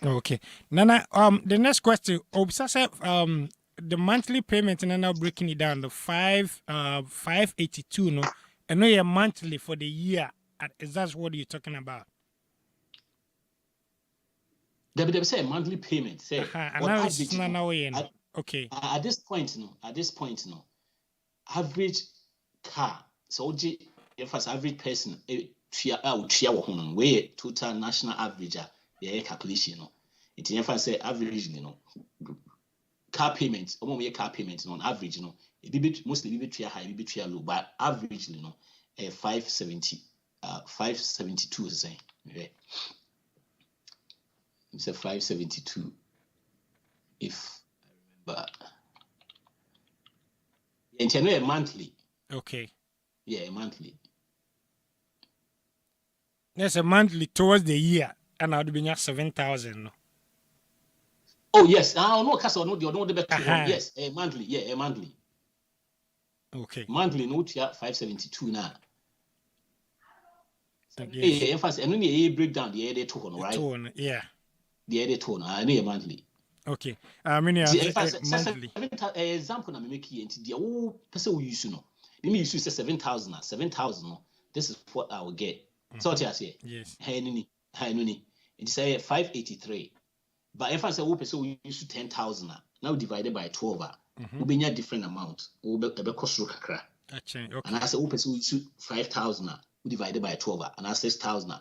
Okay. Nana, the next question, the monthly payment and now breaking it down, the 582, no, and no, you're monthly for the year. Is that what you're talking about? They say monthly payment. Say, okay. At this point, average car. So, if as average person, where total national average, calculation, it say average, car payments, car payments on average, mostly be high, be low, but average, 572 is saying. It's a 572. If I remember, and monthly. Okay. Yeah, monthly. Yes, a monthly towards the year, and I'd be 7,000. Oh yes, no, Castle, no, the better. Yes, a monthly. Yeah, a monthly. Okay. Monthly, no, 572 now. Yes. In fact, and only a breakdown the other tone, right? Yeah. The other tone, I know a monthly. Okay. I mean, monthly. Example, I'm making the old person we use, Let me use 7,000. 7,000. This is what I will get. So what I say? Yes. Hey, it's a 583. But if I say we use 10,000 now divided by 12, we'll be a different amount. We'll be cost kakra. Okay. And I say we use 5,000 divided by 12, and I 6,000.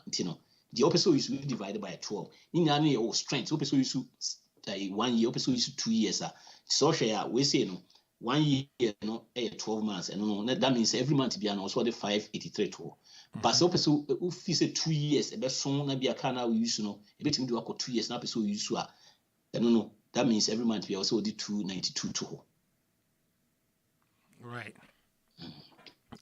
The opposite is divided by 12. In any strength, opposite is 1 year, opposite is 2 years. So we say 1 year, 12 months, and that means every month be also the 583 to. But so opposite if you say 2 years, a best song na be a car now we use a bit to do 2 years now, so use that means every month we also did 292 to. Right.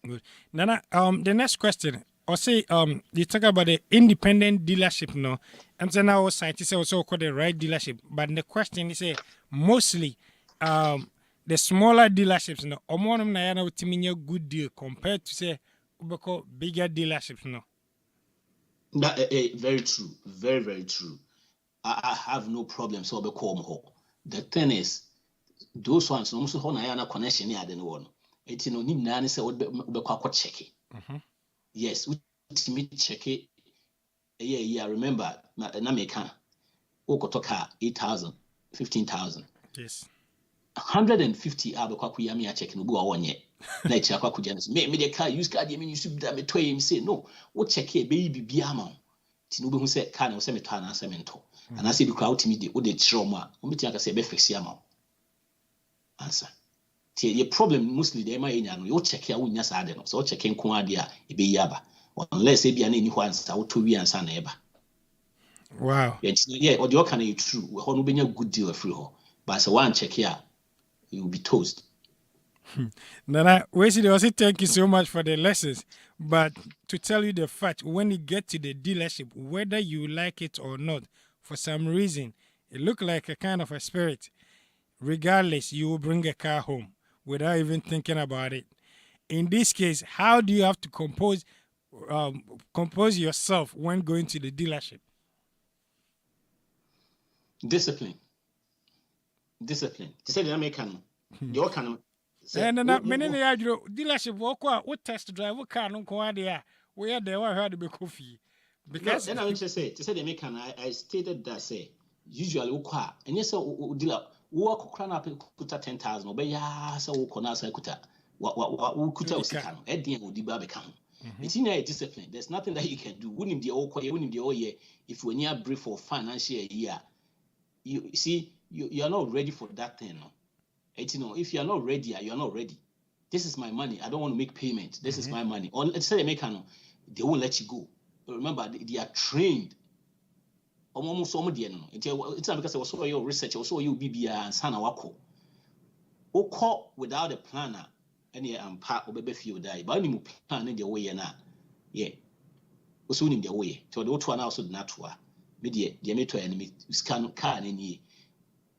Good. Nana, the next question. Or say you talk about the independent dealership, no? And so now scientists also call the right dealership. But the question is mostly the smaller dealerships, no, or na a good deal compared to say bigger dealerships, no. That very true, very, very true. I have no problem. So the thing is, those ones almost na connection near the one. It's ni say check it. Yes, we check it. Yeah, remember, na me can. Car 8,000, 15,000. Yes. 150 abekwa check no bu 1 year. Na echi akwa kuja me the car use card me use that me toy him say no. Wo check e be bibia ama. Ti no be hu say car na wo say me to na say me nto. And I say the crowd me dey wo dey chiro ma. Wo metia ka say be fix ama. Answer. The problem mostly they might you check here when you say no. So checking Kuadia, it be yaba. Unless it be an any one, so to be and son neighbor. Wow. Yeah, or the can true. We're going to be a good deal of free ho. But so one check here, you will be toast. Nana, thank you so much for the lessons. But to tell you the fact, when you get to the dealership, whether you like it or not, for some reason, it looked like a kind of a spirit. Regardless, you will bring a car home without even thinking about it. In this case, how do you have to compose yourself when going to the dealership? Discipline. To say the American, your kind of. And then many dealership what test drive what car no go there. We are there. I heard the coffee because. Then I want to say the American. I stated that say usually we car and yes, dealer. Walk crown up kuta 10,000 obeya sa wo kona sa kuta wo kuta osika no e den odi ba be ka ho it's in a discipline. There's nothing that you can do. Wouldn't the all year if when you are brief for financial year you see you are not ready for that thing no. If you are not ready you are not ready. This is my money, I don't want to make payment. This is my money. Or let's say they won't let you go. But remember they are trained almost some the no it's not because I was your research also you BBA and sana wako oko without a planner any part obebe feel die but any plan in the way na yeah also in the way to the other now so not wa media the meto enemy scan car any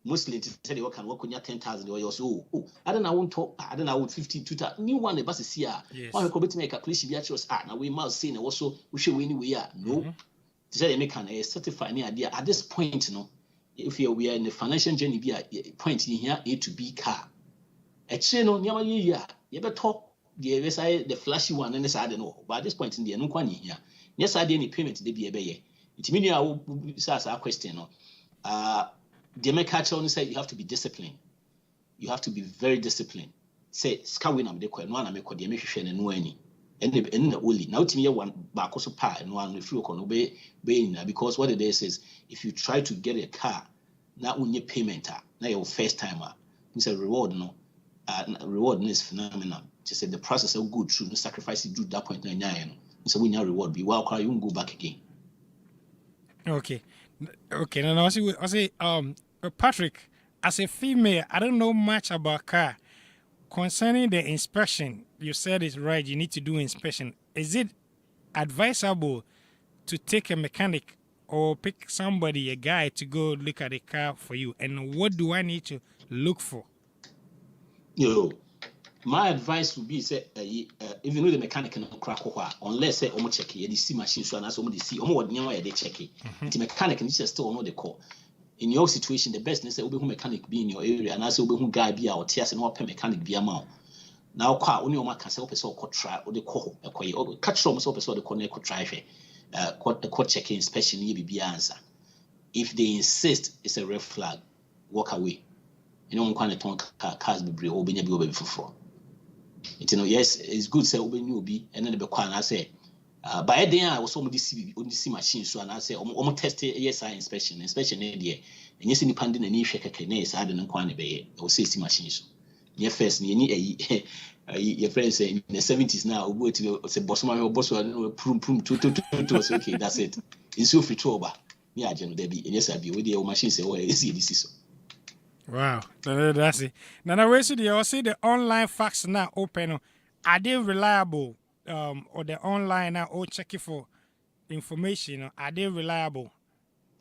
mostly said you can work on your 10,000 or also I don't know want to I don't know 52,000 new one the bus is here why we could make a calculation be actually now we must say also we should win we are no say make an certify any idea at this point you know if we are in the financial journey be a point in here A to B car a chain on your year you better talk the flashy one and I don't know but at this point in the no one here yes I did any payment they be a bay it means I will ask our question the make actually say you have to be disciplined. You have to be very disciplined. Say skawin am de kwa no na me kwa de me hwehwe ne no ani. And na only now to me one back also pa and one if you can be because what it is if you try to get a car now on your payment now your first timer it's a reward no reward is phenomenal. Just say the process of good through the sacrifice you do that point no so when your reward be well you won't go back again. Okay, now I say, Patrik, as a female, I don't know much about car. Concerning the inspection, you said it's right. You need to do inspection. Is it advisable to take a mechanic or pick somebody, a guy, to go look at the car for you? And what do I need to look for? My advice would be say even though the mechanic can crack unless say almost check the see machine so and somebody see almost they check it. The mechanic can just still know the call. In your situation, the best is say who mechanic be in your area and I say who guy be out tears and what mechanic be amount. Now quite only one can say person could try or the call or catch from so person the connect could try the court checking inspection be answer. If they insist it's a red flag, walk away. You know one kind of cars be or be for. You know, yes, it's good say open you be and then the kwan I say by then I was only see machine so and I say test ASI inspection there and yes any pandin and shake na is adding kwan be or see machines. Near first your friends say in the 70s now go to say boss prum to okay that's it. It's so free to over. Yeah, general there be yes I be with the machine say oh is this so. Wow, that's it. Now, we see the online facts now open. Are they reliable? Or the online now all checking for information? Are they reliable?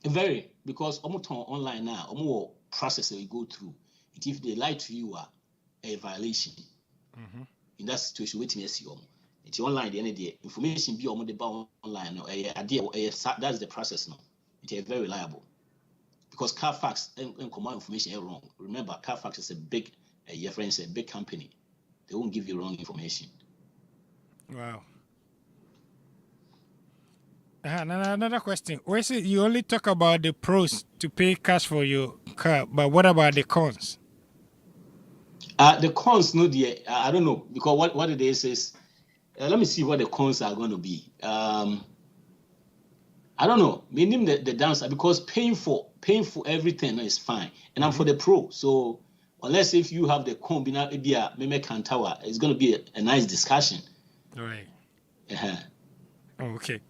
Very, because almost online now, almost process we go through. If they lie to you, are a violation. In that situation, waiting to see you. It's online. The end of the information be almost about online. That's the process now. It is very reliable. Because Carfax and command information are wrong. Remember, Carfax is a big, your friends, a big company. They won't give you wrong information. Wow. Another question. You only talk about the pros to pay cash for your car, but what about the cons? The cons, no, I don't know, because what it is let me see what the cons are going to be. I don't know. Meaning the downside because paying for everything is fine, and I'm for the pro. So unless if you have the combina maybe tower, it's going to be a nice discussion. Right. Okay.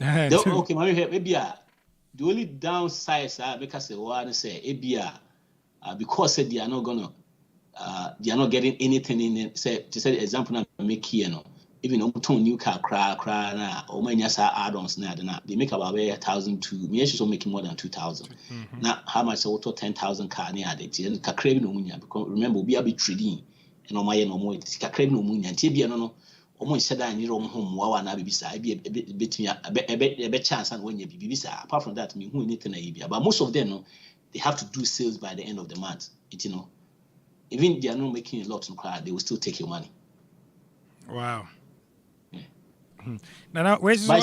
Okay, maybe the only downside because the one say because they are not gonna they are not getting anything in it. Say to say the example I make here no. Even on new car cry na or many add-ons na they make about 1,000 to me actually making more than 2,000. Now how much auto 10,000 car near the kakrebi no munya because remember we are be trading and on my no more kakrebi no munya tibia no almost said I need home wa na bibisa be a bit chance and when you bibisa apart from that me who anything but most of them no they have to do sales by the end of the month you know even they are not making a lot in car they will still take your money. Wow. Now, where's or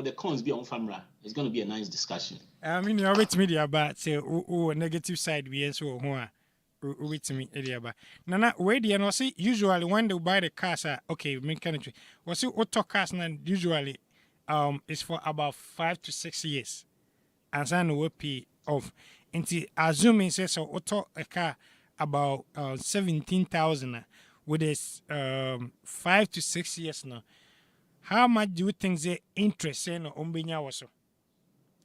the cons be on camera? It's going to be a nice discussion. I mean, you're with media about say, negative side we so with me about. Now, where do you see? Usually, when they buy the cars, okay, mechanic. Was it auto cars? Now, usually, it's for about 5 to 6 years, and then we pay off. Until assuming say so, auto a car about 17,000. With this 5 to 6 years now, how much do you think the interest in Ombinya was?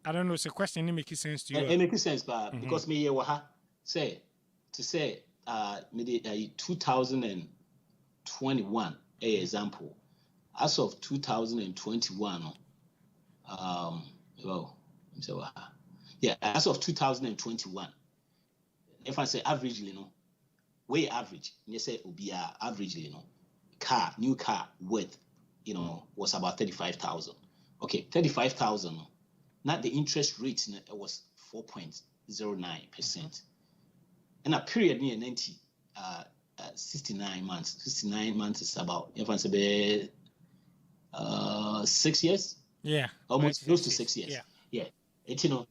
I don't know. It's a question. It makes sense to you. It makes sense, but because me say 2021 example. As of 2021, as of 2021, if I say averagely, way average, you say averagely, new car worth, was about 35,000. Okay, 35,000. Not the interest rate was 4.09%. In a period near 69 months. 69 months is about, if I say 6 years. Yeah, almost close to 6 years. Yeah. It's not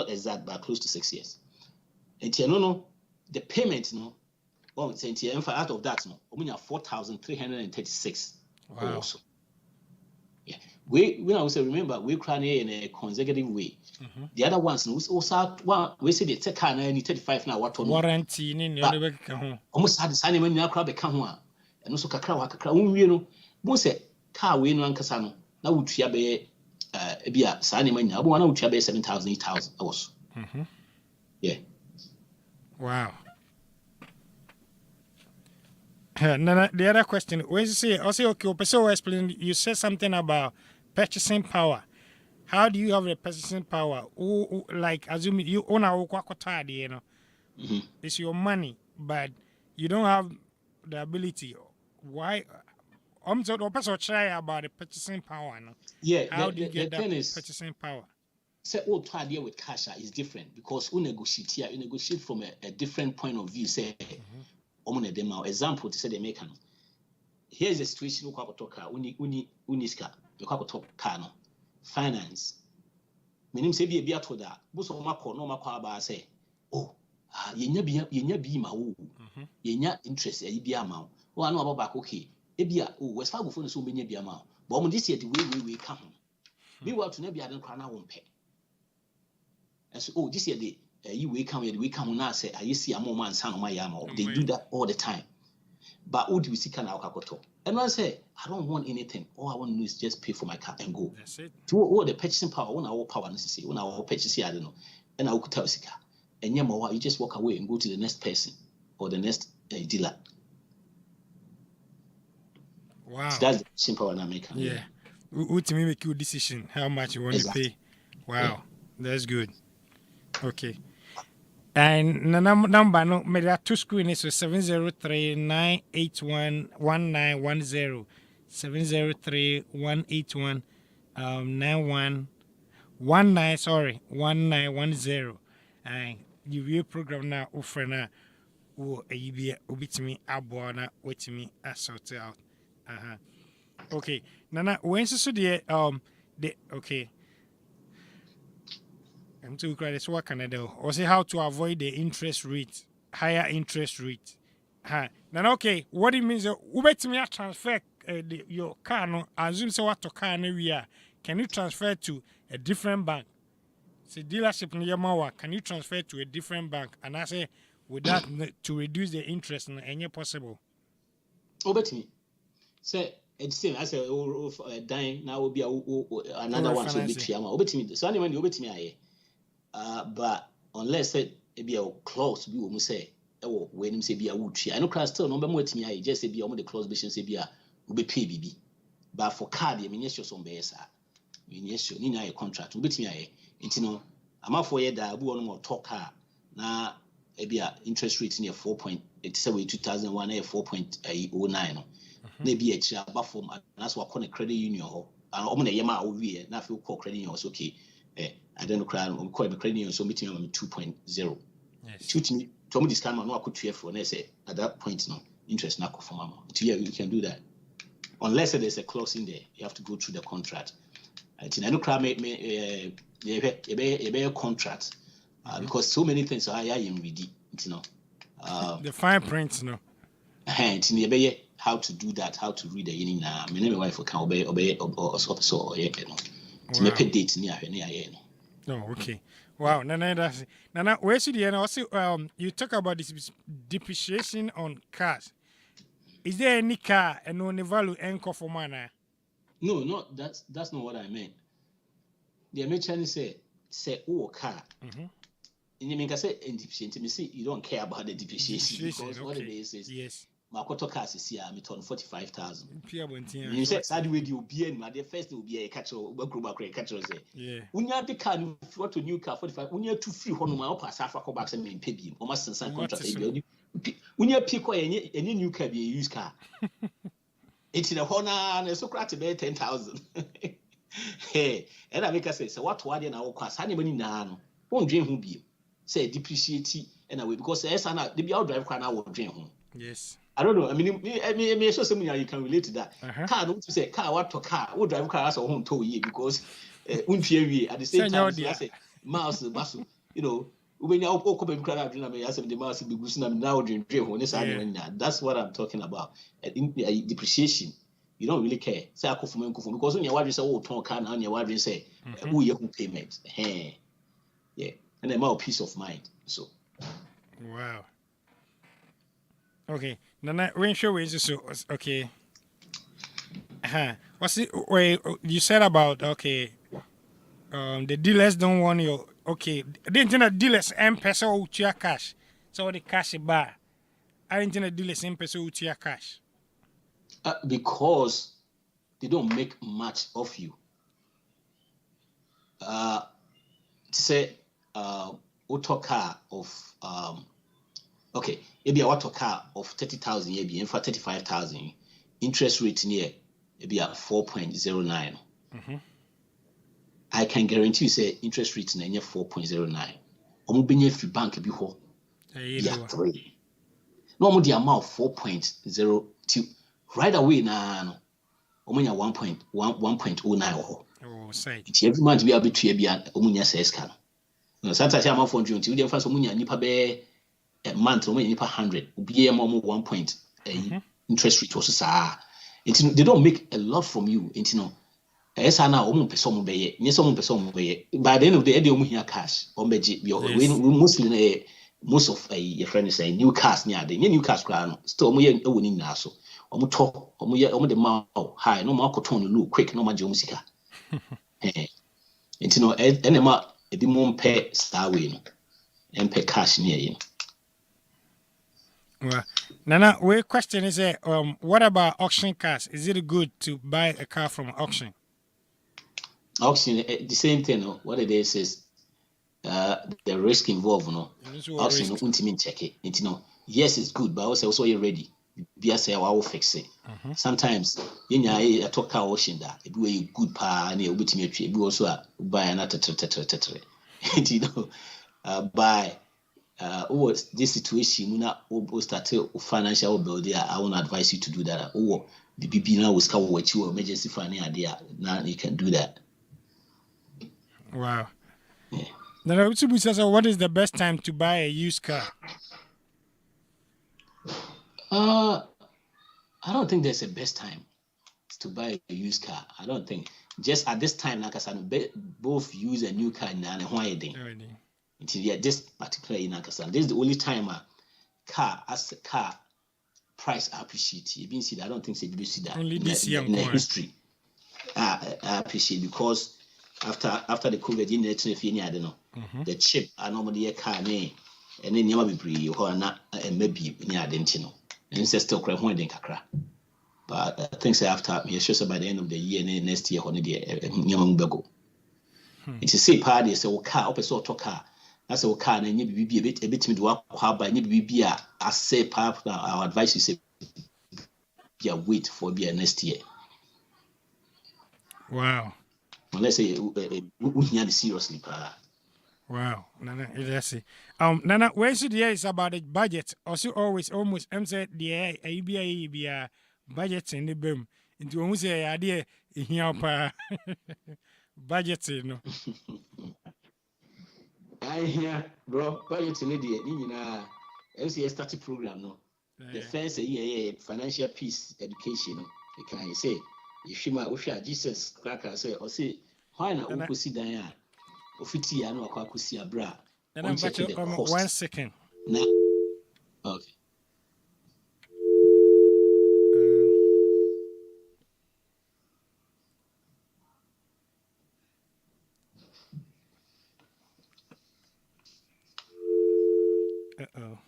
exact, but close to 6 years. And the payment, out of that, we have 4,336. Wow. Also. Yeah. We also remember we cry in a consecutive way. The other ones, we say the take car 35 now. What warranty? Almost had the sign when you crab a camera, and also kakra. Most car we no ankasa na wutua be bia saa ne manya abo na wutua be 7,000 8,000 also. Yeah. Wow. Now the other question, when you say okay, so explain, you said something about purchasing power. How do you have the purchasing power? Like assume you own a kwakota, it's your money, but you don't have the ability. Why? I'm so try about the purchasing power. No? Yeah. How do you get that purchasing power? Say to idea with cash is different because you negotiate from a different point of view. Say, example to say the make here's a situation we talk car. Uniska, you talk car no finance. Meaning say be to that. Most of my call no about say, yenya bi ma wo. Yenya interest bi amount. Oh, I know about back okay. Ebia West Fargo phone so many bi amount. But this year the way come. Be what to never hadn't crown won't pay. And so this year we come now say I see a moment son of my yama. They do that all the time. But what do we see can our capital? And I say I don't want anything. All I want to do is just pay for my car and go. That's it. To all the purchasing power, when our power necessary, when our purchase I don't know. And I will tell Sika. And you just walk away and go to the next person or the next dealer. Wow. So that's the simple one I make. Yeah. Ultimately make your decision how much you want to pay. Wow. Yeah. That's good. Okay. And the number no me there are two screen is 703-981-1910. 703-181 1910. And you view program now offer na o be obitimi abo na wetimi sort out. Okay. Nana when so the okay. I'm too cry this what can I do? Or say how to avoid the interest rate, higher interest rate. Now okay, what it means ubetimi transfer your car no assume say what to car no we are. Can you transfer to a different bank? Say dealership near Mawa, can you transfer to a different bank? And I say with that to reduce the interest no any possible. Ubetimi. Say it's same as a dying now will be another one so be triama. Ubetimi. So anyway ubetimi aye. But unless it be a clause be we say when him say be a wuchi. I know class still number more to me just say be the clause be say be a we pay bibi. But for card you mean yes some be yes yes ni na a contract we betimi aye. Nti no ama for year da bu no talk car na e be a interest rate near 4.87 2001 4.09 no. Na be a chia ba form and that's what call credit union ho. And omo na yema wo wie na fe call credit union so okay. I don't know, call the credit union so meeting on 2.0. Yes. To discount no I could trade for and say at that point no interest not for mama. Yeah, you can do that. Unless there's a clause in there, you have to go through the contract. I know crowd a contract because so many things are in ready, the fine print, no. How to do that, how to read the yin na my name wife can obey or so to make a date near. Oh, okay. Wow. Nana, where should you also you talk about this depreciation on cars. Is there any car and no value anchor for mana? No, that's not what I meant. the American say oh car. You mean I say depreciation? You don't care about the depreciation because what it is yes. Makoto cars is here. Me turn 45,000. You say that way you be in my first will be a catcher. Catcher say. Yeah. When you have the car, you want to new car 45. When you have 2 free Honma pass Africa back and pay him. Almost sign contract. When you pick any new car, be a used car. It's in a Honda and so crack about 10,000. Hey, and I make us say, so what to add in our class? Anybody now won't dream who be say depreciate and away because they be out drive car now won't dream home. Yes. I don't know. I mean, show something you can relate to that. Car, don't say car, what to car, what drive car as a home tow ye because at the same time, I say, mouse, muscle, you know, when you're all coming crowd, I said the mouse be boosting now dream home. That's what I'm talking about. Depreciation. You don't really care. Say I because when your wife say, oh, turn car now, your wife say, oh, you payment. Yeah. And then more peace of mind. So. Wow. Okay. Nana, when show is so okay. What's it? Wait, you said about okay. The dealers don't want your okay. The internet dealers M-Pesa or Utia cash. So the cash bar. I internet dealers M-Pesa or Utia cash. Because they don't make much of you. To say auto car of okay, maybe a auto car of 30,000, maybe in fact 35,000. Interest rate near maybe at 4.09. I can guarantee you say interest rate near 4.09. Omo benye free bank bi ho. Yeah, 3. No more the amount 4.02. Right away now, omo nya 1.09 ho. Oh, say. Every month we are between be omo nya says can. No, sometimes I'm for you until we dey first omo nya nipa be a month omo nya nipa 100. Obi e mo 1 point interest rate was say. They don't make a lot from you, you know. Esa na omo pese omo beye, nye so omo pese omo beye. By the end of the day, omo here cash. Omo we mostly most of your friends say new cars near the new cars crown. Still omo ye ewo ni nyina so. Omo to, omo the ma high, no ma koton low quick, no ma je omo sika. You know, enema ebi mo pay star way no. And pay cash near you. Well, Nana, my question is, what about auction cars? Is it good to buy a car from auction? Auction, the same thing. No? What it is the risk involved. No, auction, no, ultimate check it. You know, yes, it's good, but also you're ready. Be say I will fix it. Sometimes, I talk car auction that it be a good par and you will also buy another. You know, buy. This situation, we start financial building. I won't advise you to do that. The BB now will scout what you emergency funding idea. Now you can do that. Wow. Yeah. Now, what is the best time to buy a used car? I don't think there's a best time to buy a used car. I don't think. Just at this time, like I said, both use a new car and why they. Until this particular in Akasan. This is the only time a car as a car price appreciate. You been see that? I don't think so. You see that only this year in the history. I appreciate because after the COVID in the I don't know the chip are normally a car name and then you be free or not and maybe near identity. And it's still quite one kakra. But I think so after me, sure by the end of the year next year holiday go. It's a say party so car up a sort of car. That's a car and you be a bit to work by you be a say part our advice is be a wait for be a next year. Wow. Well, let's say we seriously. Wow. Nana, that's it. Nana, where should the is about the budget? Also always almost said the ABA budget in the boom. Into almost a idea in here budget, you know. I hear, bro. Budget in the NCS started program. No, the first year financial peace education. No, you can say if you might Jesus cracker say or say why not ukusi dan ofiti ya no akwakusi abra. And I'm back 1 second. Now, okay. Uh-oh.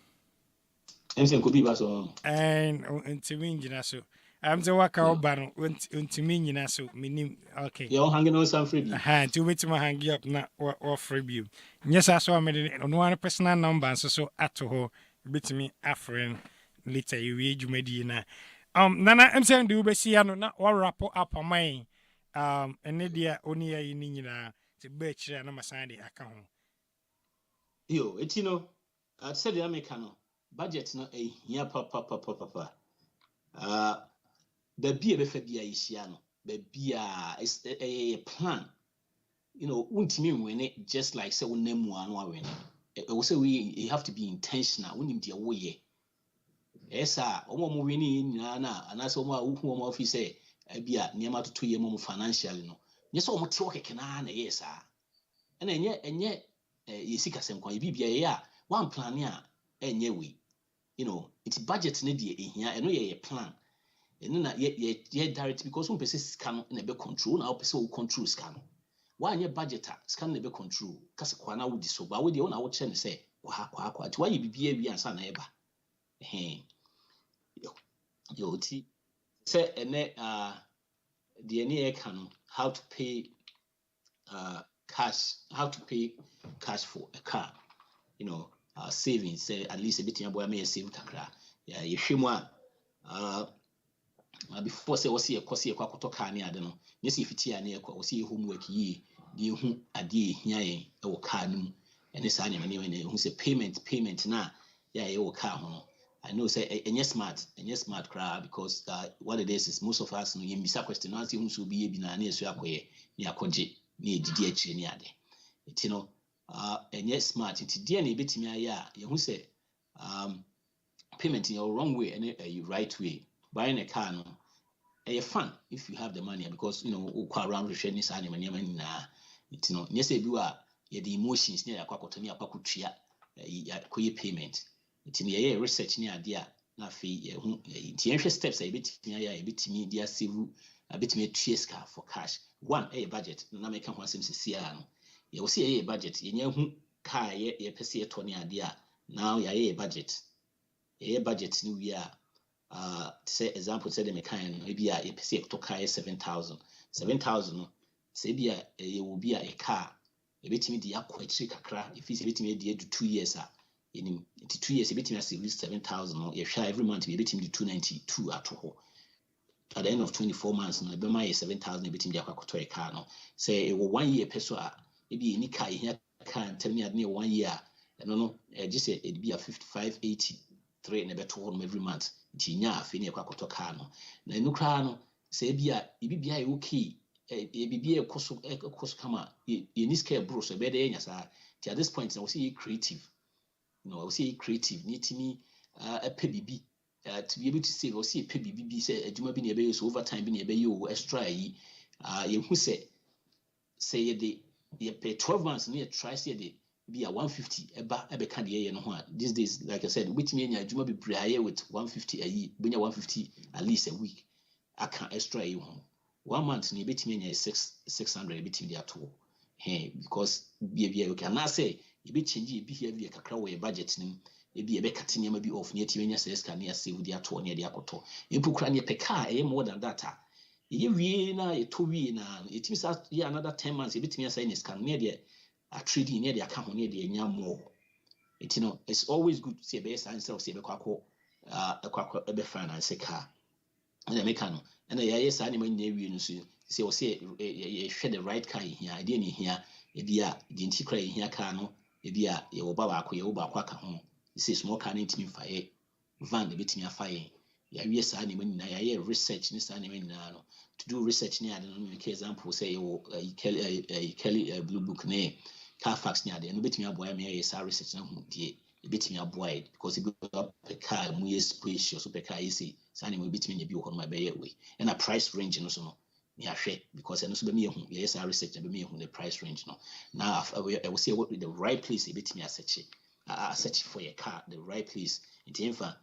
MC could be so. And until me, so I'm the worker ban until me, so meaning okay. You're hanging on some freebie. To wait my hang up now or freebie. Yes, I saw me on one personal number, so at her bit me a friend later you read Medina. Nana, I'm saying do be see no not or rapport up on mine. And Nidia only a nina to betch and I'm a sandy account. Yo, it I'd said the American budget no a here papa. The beer be a isiano, the beer is a plan. Won't mean win it just like say name one win. Also, you have to be intentional. We need your way. Yes, sir. Omo winning na and that's omo who office say beer near to 2 year more financially. No, yes, almost talk na yes, sir. And yet, you see, Casem, be one plan here, and we. It's budget need here, and we a plan. And then yet direct because one person scan in a bit control, now person control scan. Why your budget scan never control? Cause Kwana would so, but with the own our chain say, why you be and son ever. Yo, say, and the near can how to pay cash, how to pay cash for a car, savings, say at least a bit of may save kakra. Yeah, you shimwa before say was here, cause here quack car near the no. Yes, if it's near was see homework ye, who a day here, or car, and this animal who say payment now, yeah, your car. I know say and yes smart crowd because what it is most of us no you question as you should be na na so akoye ni akoje ni edidi akire ni ade it and yes smart it dey na ebetimi aya you who say payment in your wrong way and a right way buying a car no fun if you have the money because ukwa around the share ni sa nyama na it yes e bi wa ye the emotions ni akwakoto ni akwakotua koye payment it's in the research near dear. Na fee, the steps a bit near a bit me, dear civil, a bit me car for cash. One, a budget, no make one seems to see. You will see a budget, in your car, a per 20 idea. Now, a budget. A budget new year. Say, example, said the mechanic, maybe a per to car 7,000. 7,000, say, be a will be a car. A bit me the quite trick a crack if it's a bit me dear to 2 years. In 2 years, a bit at least 7,000. If every month, we beat him to 292 at all. At the end of 24 months, no, be my 7,000 beat him the aqua car. No, say it was 1 year peso. Maybe any car here can tell me at near 1 year. I don't know. Just say it'd be a 55.83 and a better home every month. Tina, Fini aqua car. No, no crown. Say be a okay. A cost come in this care, Bruce, a better at this point, I will see creative. I will say creative, need to me a PBB to be able to save or see a PBB say a Juma bin a so overtime bin a you extra you who say the pay 12 months near try say the be a 150 eba can the these days, like I said, which mean a Juma be prayer with 150 a year, when 150 at least a week. I can't extra you 1 month near bit me 600 bit in the at all. Because be okay, and I say you be changing behavior kakra we budget nim e be cutting maybe off near timenya says can near save the ato near the akoto e pukra near peka e more than that e wie na e to wie na it means another 10 months e bit me say is can near the a trading near the account near the nya more it it's always good to see be instead of say be kwako e be finance car and the mechanic and yes animal near wie no so say we say you share the right car here idea ni here e bia the intikra here car no e bia ye wo ba ba aka ho say small car na ntimi fa ye van de betimi afa ye ya wie sa animal ni na ya research ni sa animal ni na no to do research ni ade no make example say you Kelly blue book na Carfax ni ade no betimi aboya me ya sa research na hu die e betimi aboya because e be car mu ye spacious so pe car say sa animal betimi na bi wo no ma be ye we and a price range no so no because I know so be me yes I research be me the price range no now I will say what the right place a bit me search for your car the right place it in fact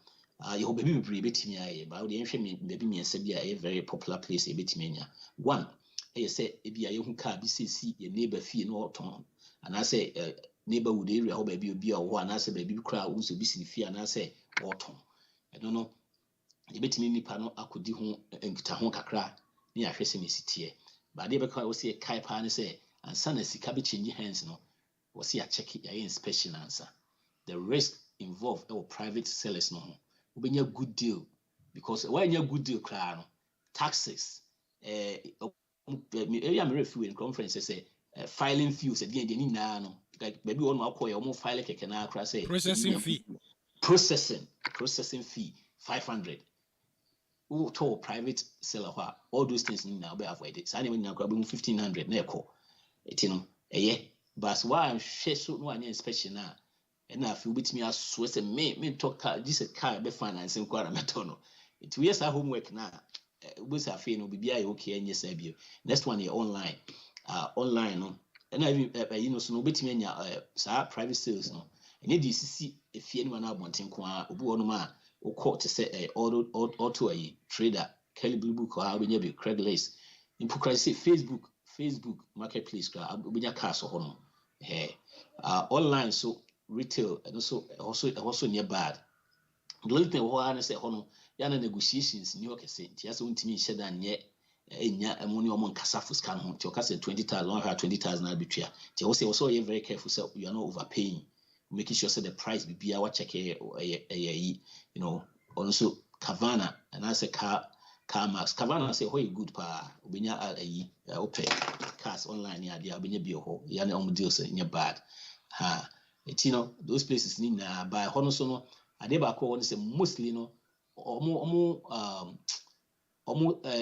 you hope be bit me but the info maybe me say be a very popular place a bit me one I say e be a car be see your neighbor fee no ton and I say neighborhood area ho baby obi a wo ana say baby kra wo so bi si fie ana say woton I don't know you betimi nipa no akodi ho nkita ho kakra ni ahwe se mesitie ba de be kwa wo se kai pa ne say ansa na sika be change hands no wo se ya check ya inspection answer the risk involved our private sellers no wo benya good deal because when you good deal kra no taxes area me refi in conference say filing fees again the ni na no like baby one akoya o mo file keke na akra say processing fee 500 who told private seller all those things now be avoided so anyway na grab 1500 na ekọ etino but why share so no an inspection na and na feel betimi aso say me talk this car be financing kwara meto no it we yes homework na we say afi no bibia okay enye say bio next one here online no and even so no betimi anya sa private sales no and dey sisi efie no na abonten kwa obi wono ma o court say auto trader Kelly Blue Book or obenya be Craigslist impukra say Facebook marketplace kra obenya car so hono online so retail and also near bad the only thing what I say hono ya na negotiations ni okese nti ya so ntimi hye dan ye enya emoni omo nkasa fuska no nti okase 20,000 na betwea nti wo say also you very careful so you are not overpaying making sure say the price be bia what check you know also Kavana and I say car max Kavana say how good pa obenya open cars online ya dia obenya bi ho ya na om deal say nya bad it you know those places ni na buy hono so no ade ba ko won say mostly no omo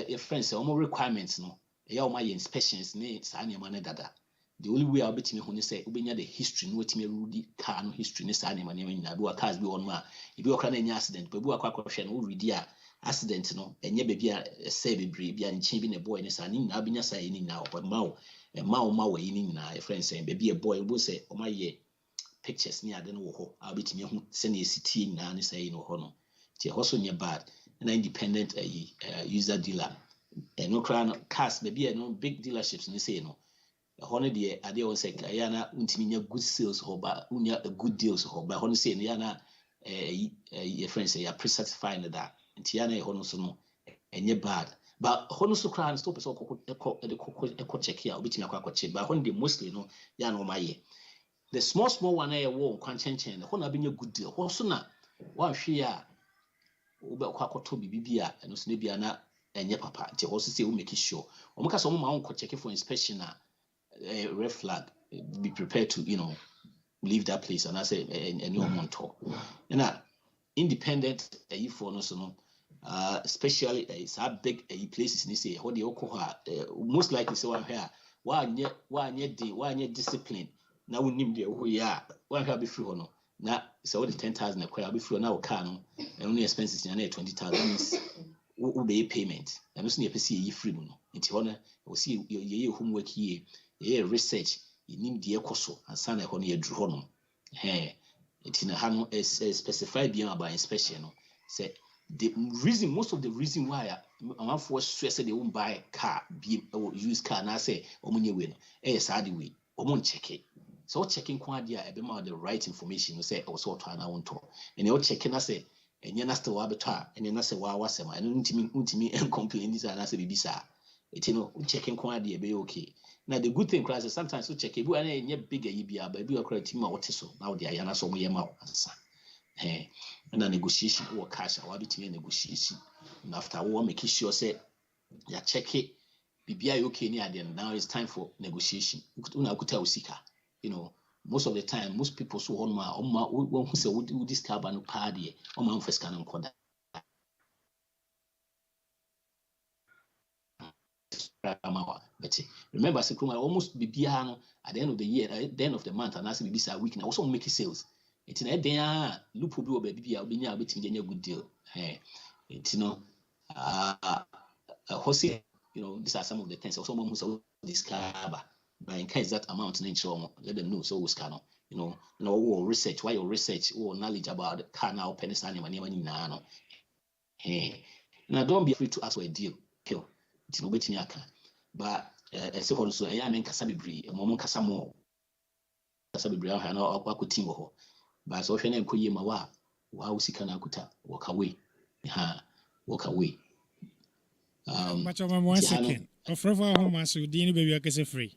your friends omo requirements no ya o ma inspections ni sa na ma na dada the only way I'll bet me when say ubenya the history no wetime rudi car no history ne sa na ma nyina bi wa cars bi on ma e bi okra na nya accident bi akwa hwe no redi a accident no enye ba bi a say bebre bi a nchi bi ne boy ne sa ni na benya sa ni na o ma wo yi ni na your friends say be a boy bo say o ma ye pictures ni ade no wo ho I'll bet me hu se na esitie na ne say no ho no ti ho so nye bad na independent user dealer no kra no cars be bi no big dealerships ni say no hono de ade on say ya na untimi nya good sales ho ba unya good deals ho ba hono say ya na your friends say ya pre-certified that nti ya na hono so no enye bad but hono so kra no stop so ekọ check ya obitimi akọ check but hono de mostly no ya na o maye the small one na wo kwanchenchen hono abenya good deal ho so na wa hwe ya obe akọ bibia eno so ne bia na enye papa nti ho so say we make sure o mka so mo ma won check for inspection na red flag be prepared to leave that place and I say any monto and independent for no so no especially it's big places ni say how they most likely say one here why discipline na wonim de ho ya one here be free ho no na say what 10,000 akwa be free na wo car no and only expenses na 20,000 means wo be payment and no so na pese yi free mu no nti ho na wo see ye homework here research inim de ekoso ansa na ho no yadru ho no it in ha no specify beyond about inspection no say most of the reason why I'm for stress they won't buy car be use car na say omunye we no sad way omon check it so checking kwa dia e be ma the right information no say also to na won to and you checking na say enye na still wa beto a enye na say wa wasema eno ntimi complain this na say bibisa it checking kwa dia be okay. Now the good thing is sometimes you check if you are any bigger EBA, but you are correct team what so now they are yana so we answer. And a negotiation or cash or between negotiation. And after all, make sure say you check it, BBI okay near then now it's time for negotiation. Most of the time, most people so on my who say who this car no party on my first can contact. But remember, almost be at the end of the year, at the end of the month, and as be a week now, also make sales. It's in a day, loop will be baby, I'll be near between a good deal. It's these are some of the things. Also, someone who's this car, but in case that amount, let them know. So, scan, research, why your research or knowledge about the car now, pennies, and money now. Now, don't be afraid to ask for a deal. Kill. It's no betting but also I am in Casabi, a moment Casamo kasa bebre ha na akoti wo ho ba so hwe na enkoye ma wa usika na akuta walk away walk away but 1 second of refer home as you didn't baby akese free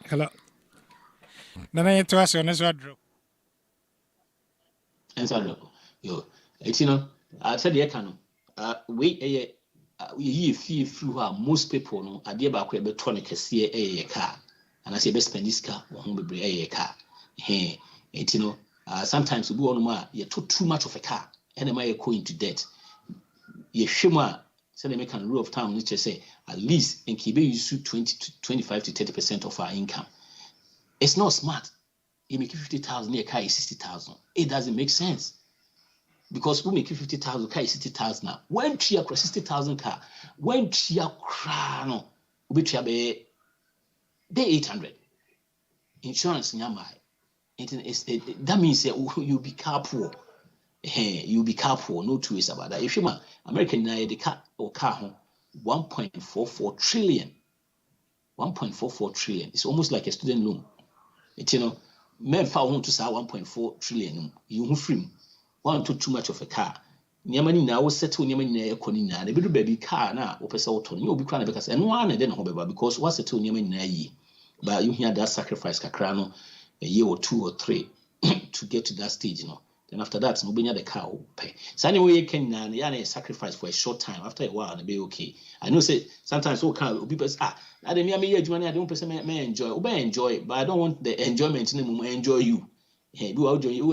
hello nana yeto aso na so adro yo etino I said ye kanu we ye fee through most people no ade ba ko e beto ne kese ye car and I say be spend this car wo ho bebre ye car etino sometimes we go on ma you too much of a car and am I go into debt ye hwema say they make an rule of thumb which say at least in kibe use 20 to 25 to 30% of our income. It's not smart. You make 50,000 near car is 60,000. It doesn't make sense. Because we make 50,000 car is 60,000 now. When you across 60,000 car, when you cry no, we be 800. Insurance in your mind. That means you be careful. You be careful, no two ways about that. If you American the car or car home 1.44 trillion. 1.44 trillion. It's almost like a student loan. Men found to say 1.4 trillion. You free one too much of a car. Niamani now settle Niamani Conina. The little baby car now, or person you'll be crying because and one and then however, because what's settle Niamani. But you hear that sacrifice Kakrano a year or 2 or 3 to get to that stage, Then after that, nobody the car will pay. So anyway, you can sacrifice for a short time. After a while, it'll be okay. I know say sometimes people say, I don't enjoy, but I don't want the enjoyment anymore. Enjoy you. Do enjoy you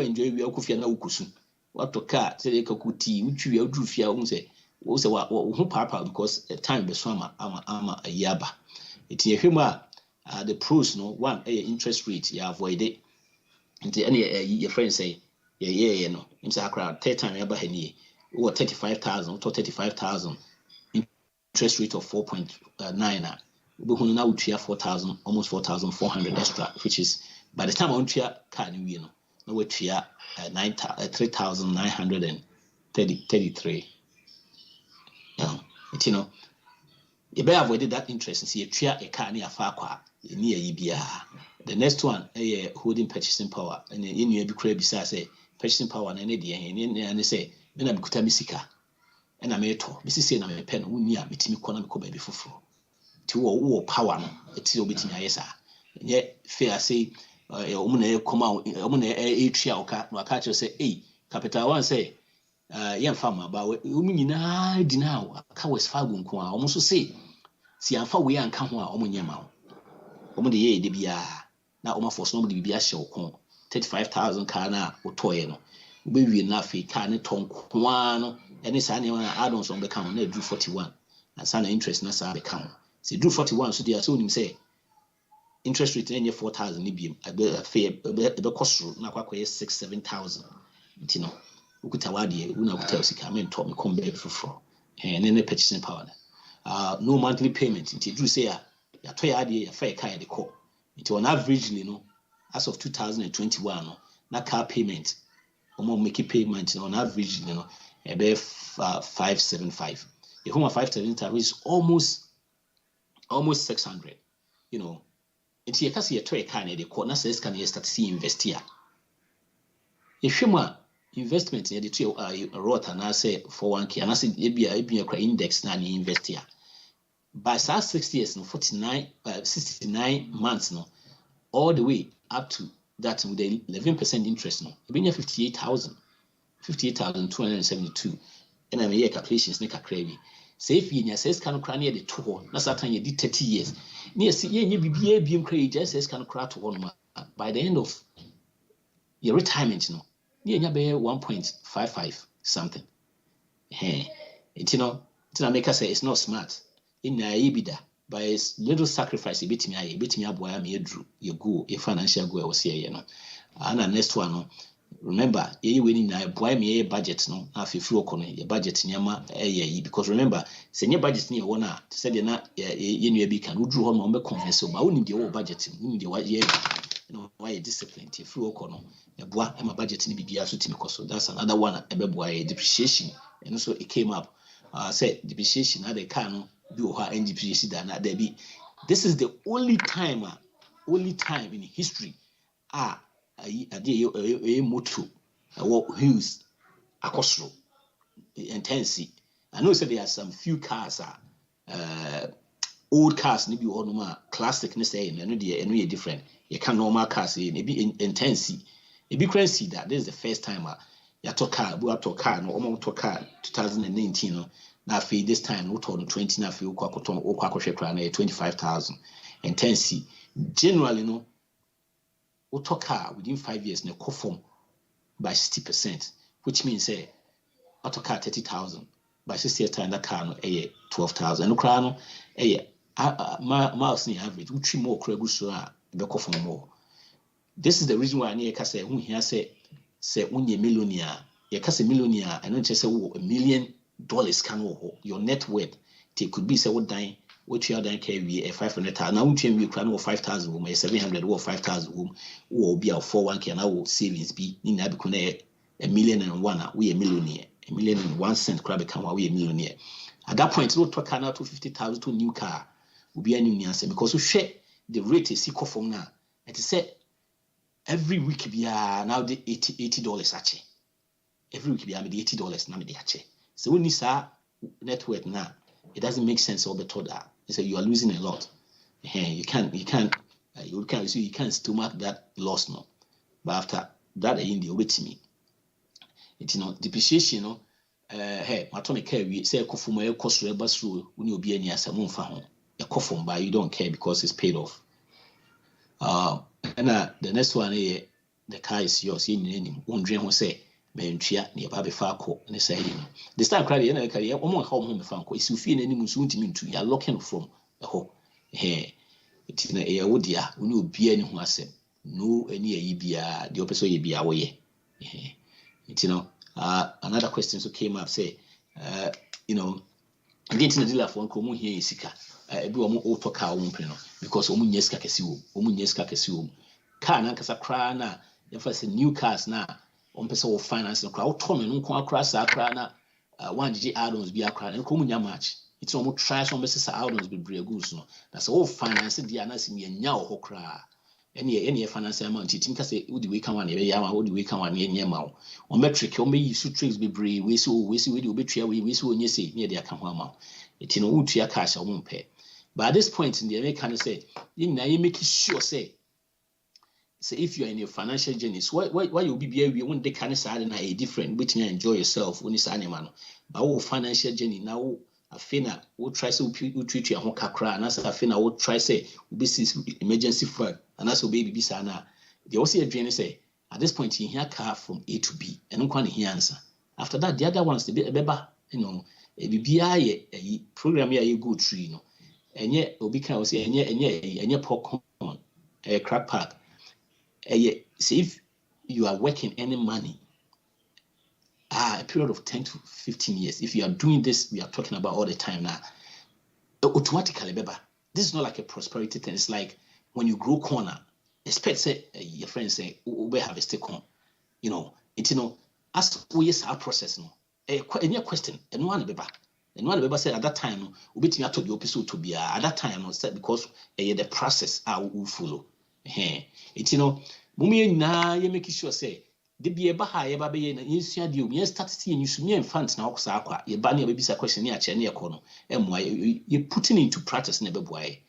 kufia na ukusu. What to car say they kakuti, which you do fear say what papa because time be swama ama a yaba. It's a humor the pros one interest rate you avoid it. And any your friends say no. In Sakra, 3 times ever any or 35,000 to 35,000 interest rate of 4.9. We now we 4,000, almost 4,400 extra, which is by the time on tria can you no we 3,933. You better avoid that interest and see a tria a car near Farqua near Ibia. The next one holding purchasing power and in your be say purchasing power and they say when I'm good misika and I'm a to Mrs. and I'm a pen who near me to me corner baby for to power it's your bit in yesa yet fair say come out a trial no catch you say capital one say young farmer but women now car was fagun almost say see I'm far we and come on yama the ye de bia na force nobody be a show 35,000 car na otoye no we na fe car ne ton kwano ene sa ne add-ons on the count na do 41 and sana interest na sa be count say do 41 so there so nim say interest rate na 4,000 ni biem be cost na kwa 6-7,000 ntino ukuta wade una ukuta sika men to me come be foforo ne purchasing power no monthly payment nti do say ya to ya de ya fa car de call nti on average as of 2021 na car payment make payment on average about 575. The home 575 is almost 600. It's a case you try can the corner says can you start see invest here. If you investment in the two wrote and I say for 1K and I said be a index na invest here. By 6 years 69 months all the way up to that with the 11% interest it been 58,272 and I make calculations make a crazy say if you says can cry near the 2 na satan you did 30 years near see you be crazy just says can cry to 1 by the end of your retirement near 1.55 something it's make us say it's not smart in naibida by a little sacrifice, beat me up you go a financial goal was here, And the next one, remember, you winning a boy me a budget, after you flew on your budget near because remember, send your budget near one said you're not you be can drew on my conference, so I wouldn't the old budget, the white year, why discipline, you flew on a boy and my budget in BBS to me, so that's another one, a boy depreciation, and so it came up. Said depreciation, had a can. do her NGP that there be. This is the only time in history a moto hills akosro intense. I know there are some few cars old cars maybe or normal classic ne say no dey different. You can normal cars maybe intense. Maybe crazy that this is the first time you talk car, we talk car no almost talk car 2019 no. Now for this time no turn 20 na for okwa kra na 25,000 intense. Generally no we talk car within 5 years na conform by 60%, which means say auto car 30,000 by 60 years time that car no 12,000 no kra no miles ni average which more kra go so a be conform more. This is the reason why I need to say who here say unye millionaire. You can say millionaire and not just say $1 million can your net worth. It could be say what dying, what you are dying carry 500,000. Now we can 5,000 women, 700 or 5,000 women will be our 401k and our savings be in $1 million we a millionaire. $1 crab become we a millionaire. At that point, no talk now to 50,000 to new car will be a new answer because we share the rate is equal from now. It is said every week be now the $80 ache. Every week be the $80 now the ache. So when you say net worth now, it doesn't make sense all the told that. So you are losing a lot. You can't stomach that loss no. But after that in the wait me. It's depreciation no. Hey, matome care we say kofumo e cost re basro uni obi ani asam mfa ho. E kofum by you don't care because it's paid off. And the next one here, the car is yours. You need one dream who say, Mentia, near Baby Farco, and they say, this time cry, and I carry one home Fanco. Is you feel any musunti to you're looking from the whole. Hey, it's in a wood, dear, when you be any who I said, no, any a EBR, the opposite EBR away. It's another question so came up, say, getting a dealer for Uncle here in Sika. Ebi omo auto car omo pre no because omo nyeska kesi wo car na kasa kra na ya fa se new cars na on pese wo finance no kra wo to me no nko akra sa kra na 1 add-ons bi akra na ko mu nya match it's omo try so pese sa add-ons bi bregus no that's all finance dia na se me nya wo kra any finance amount it think say wo di we kan one e ya ma wo di we kan one e nya ma wo on metric o me use tricks bi bre we see we di obetria we see onye say me dia kan ho ama it no wo tua cash o mo pay. But at this point in the American say, you make sure say if you are in your financial journey, so why you be here when they can say a different, which you enjoy yourself when it's animal. But our financial journey now, I feel we'll try to treat you a home kakra, and as I feel we'll try say business emergency fund, and that's what baby bisana. They also a journey say at this point in here car from A to B, and no here answer. After that, the other ones the beba, a BBI a program here you go through, and yet obi can say and yet popcorn a crack pack. See if you are working any money a period of 10 to 15 years. If you are doing this, we are talking about all the time now. Automatically, beba. This is not like a prosperity thing. It's like when you grow corner, expect say your friends say we have a stick on. As we yes our process no. Any question, and one beba. And one of said at that time, we beat me out of the episode to be at that time, said because the process I will follow. It's Mummy na you make sure say the be a baha eba be na insia deal. You start seeing you should me fans now sakwa. You ban your baby question near chene kono. You putting into practice never boy.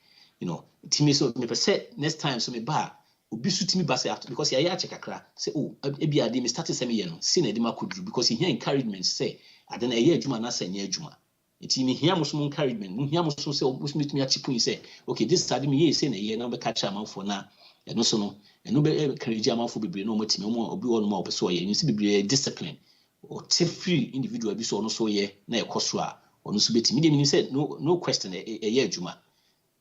Timmy so me say next time so me ba obi suit me bass after because ya check akra say ebi ade me start say me no see na de makodru because he hear encouragement say ade na ye adwuma na say nya adwuma. It's in here most encouragement. Here most say most meet me at chipu say, okay, this study me say na year number catch amount for now. And also no, and no be encourage amount for be no more team obi one more so ye. You see be discipline or take free individual be so no so ye na e cost or no so beti. Me said no question a year juma.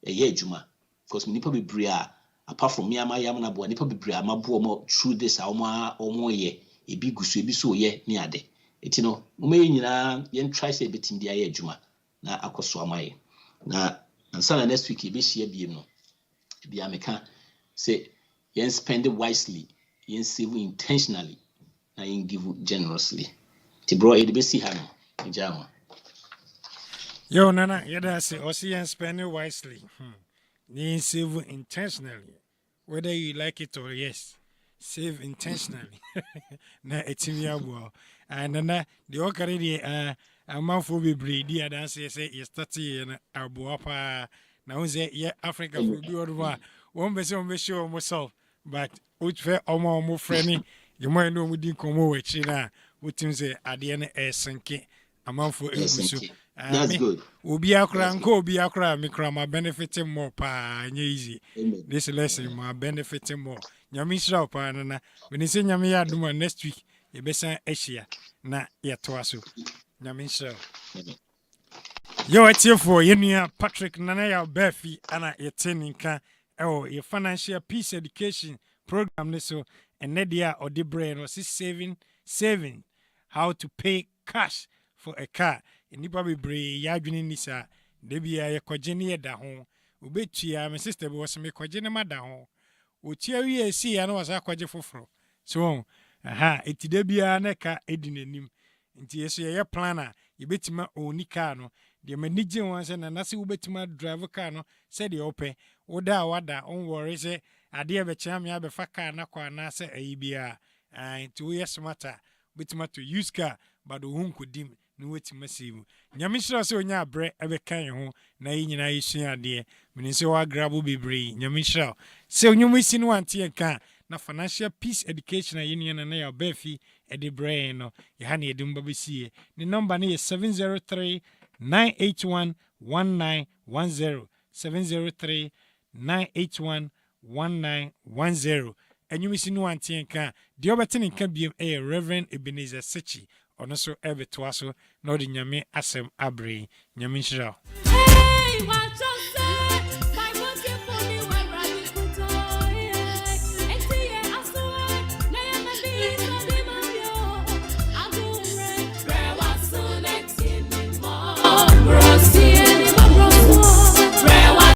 Because me nipa be bria apart from me am na bo nipa be bria ma bo mo through this omo ye e bi gusu e bi so ye ni ade. Ume nyina yen try say betim dia ye adwuma na akoso amaye na ansana next week e be share biem no bia meka say yen spend it wisely, yen save intentionally, and yen give generously. Ti bro e be see ha no jama. Yo, Nana, yada say, Ossie and spend it wisely. You save intentionally, whether you like it or yes. Save intentionally. Na etimi abo. And na the already a man for be breed. The dance say you start in abo pa. Na unze ye Africa for be odwa. One be show myself, but which fair omo friendly. You might know we didn't come over China. What things say at the end senke. A man for that's good. Obi akra nko obi akra me kra ma benefiting more pa nye easy. Amen. This lesson ma benefiting more. Nyame shira pa na when say nyame ya duma next week e be san Asia na ye to aso. Nyame shira. Yo atiefo yenua Patrik nana ya Barfi ana ye teninka ye financial peace education program ne so ene dia odi brain was saving how to pay cash for a car. Nipa bebree ya adwene ni sa de bia ye kwaje ne da ho obetua my sister be was me kwaje ne ma da ho otua wi esi ya na wasa kwaje foforo so eti de bia na ka edi nanim nti yeso ye plan a ye betima oni car no de manige won se na se wo betima drive car no se de ope woda wada on worry se ade e be chia me abefa car na kwa na se ayi bia nti wo yes matter betima to use car but wo kodim no wetima save nyame shira se onya abre ebe kan ho na yi nyina yesua ade meni se wa grabo bebre nyame shira se onyum isi no ante kan na financial peace education a yenu na ya Barfi ede brain no ye ha na edum ba besie ni number na ye 703 981 1910 703 981 1910 enyum isi no ante kan de obetene kan biem Reverend Ebenezer Sechi ono so ebe to aso na odi nyame asem abre nyame nhyira. Hey,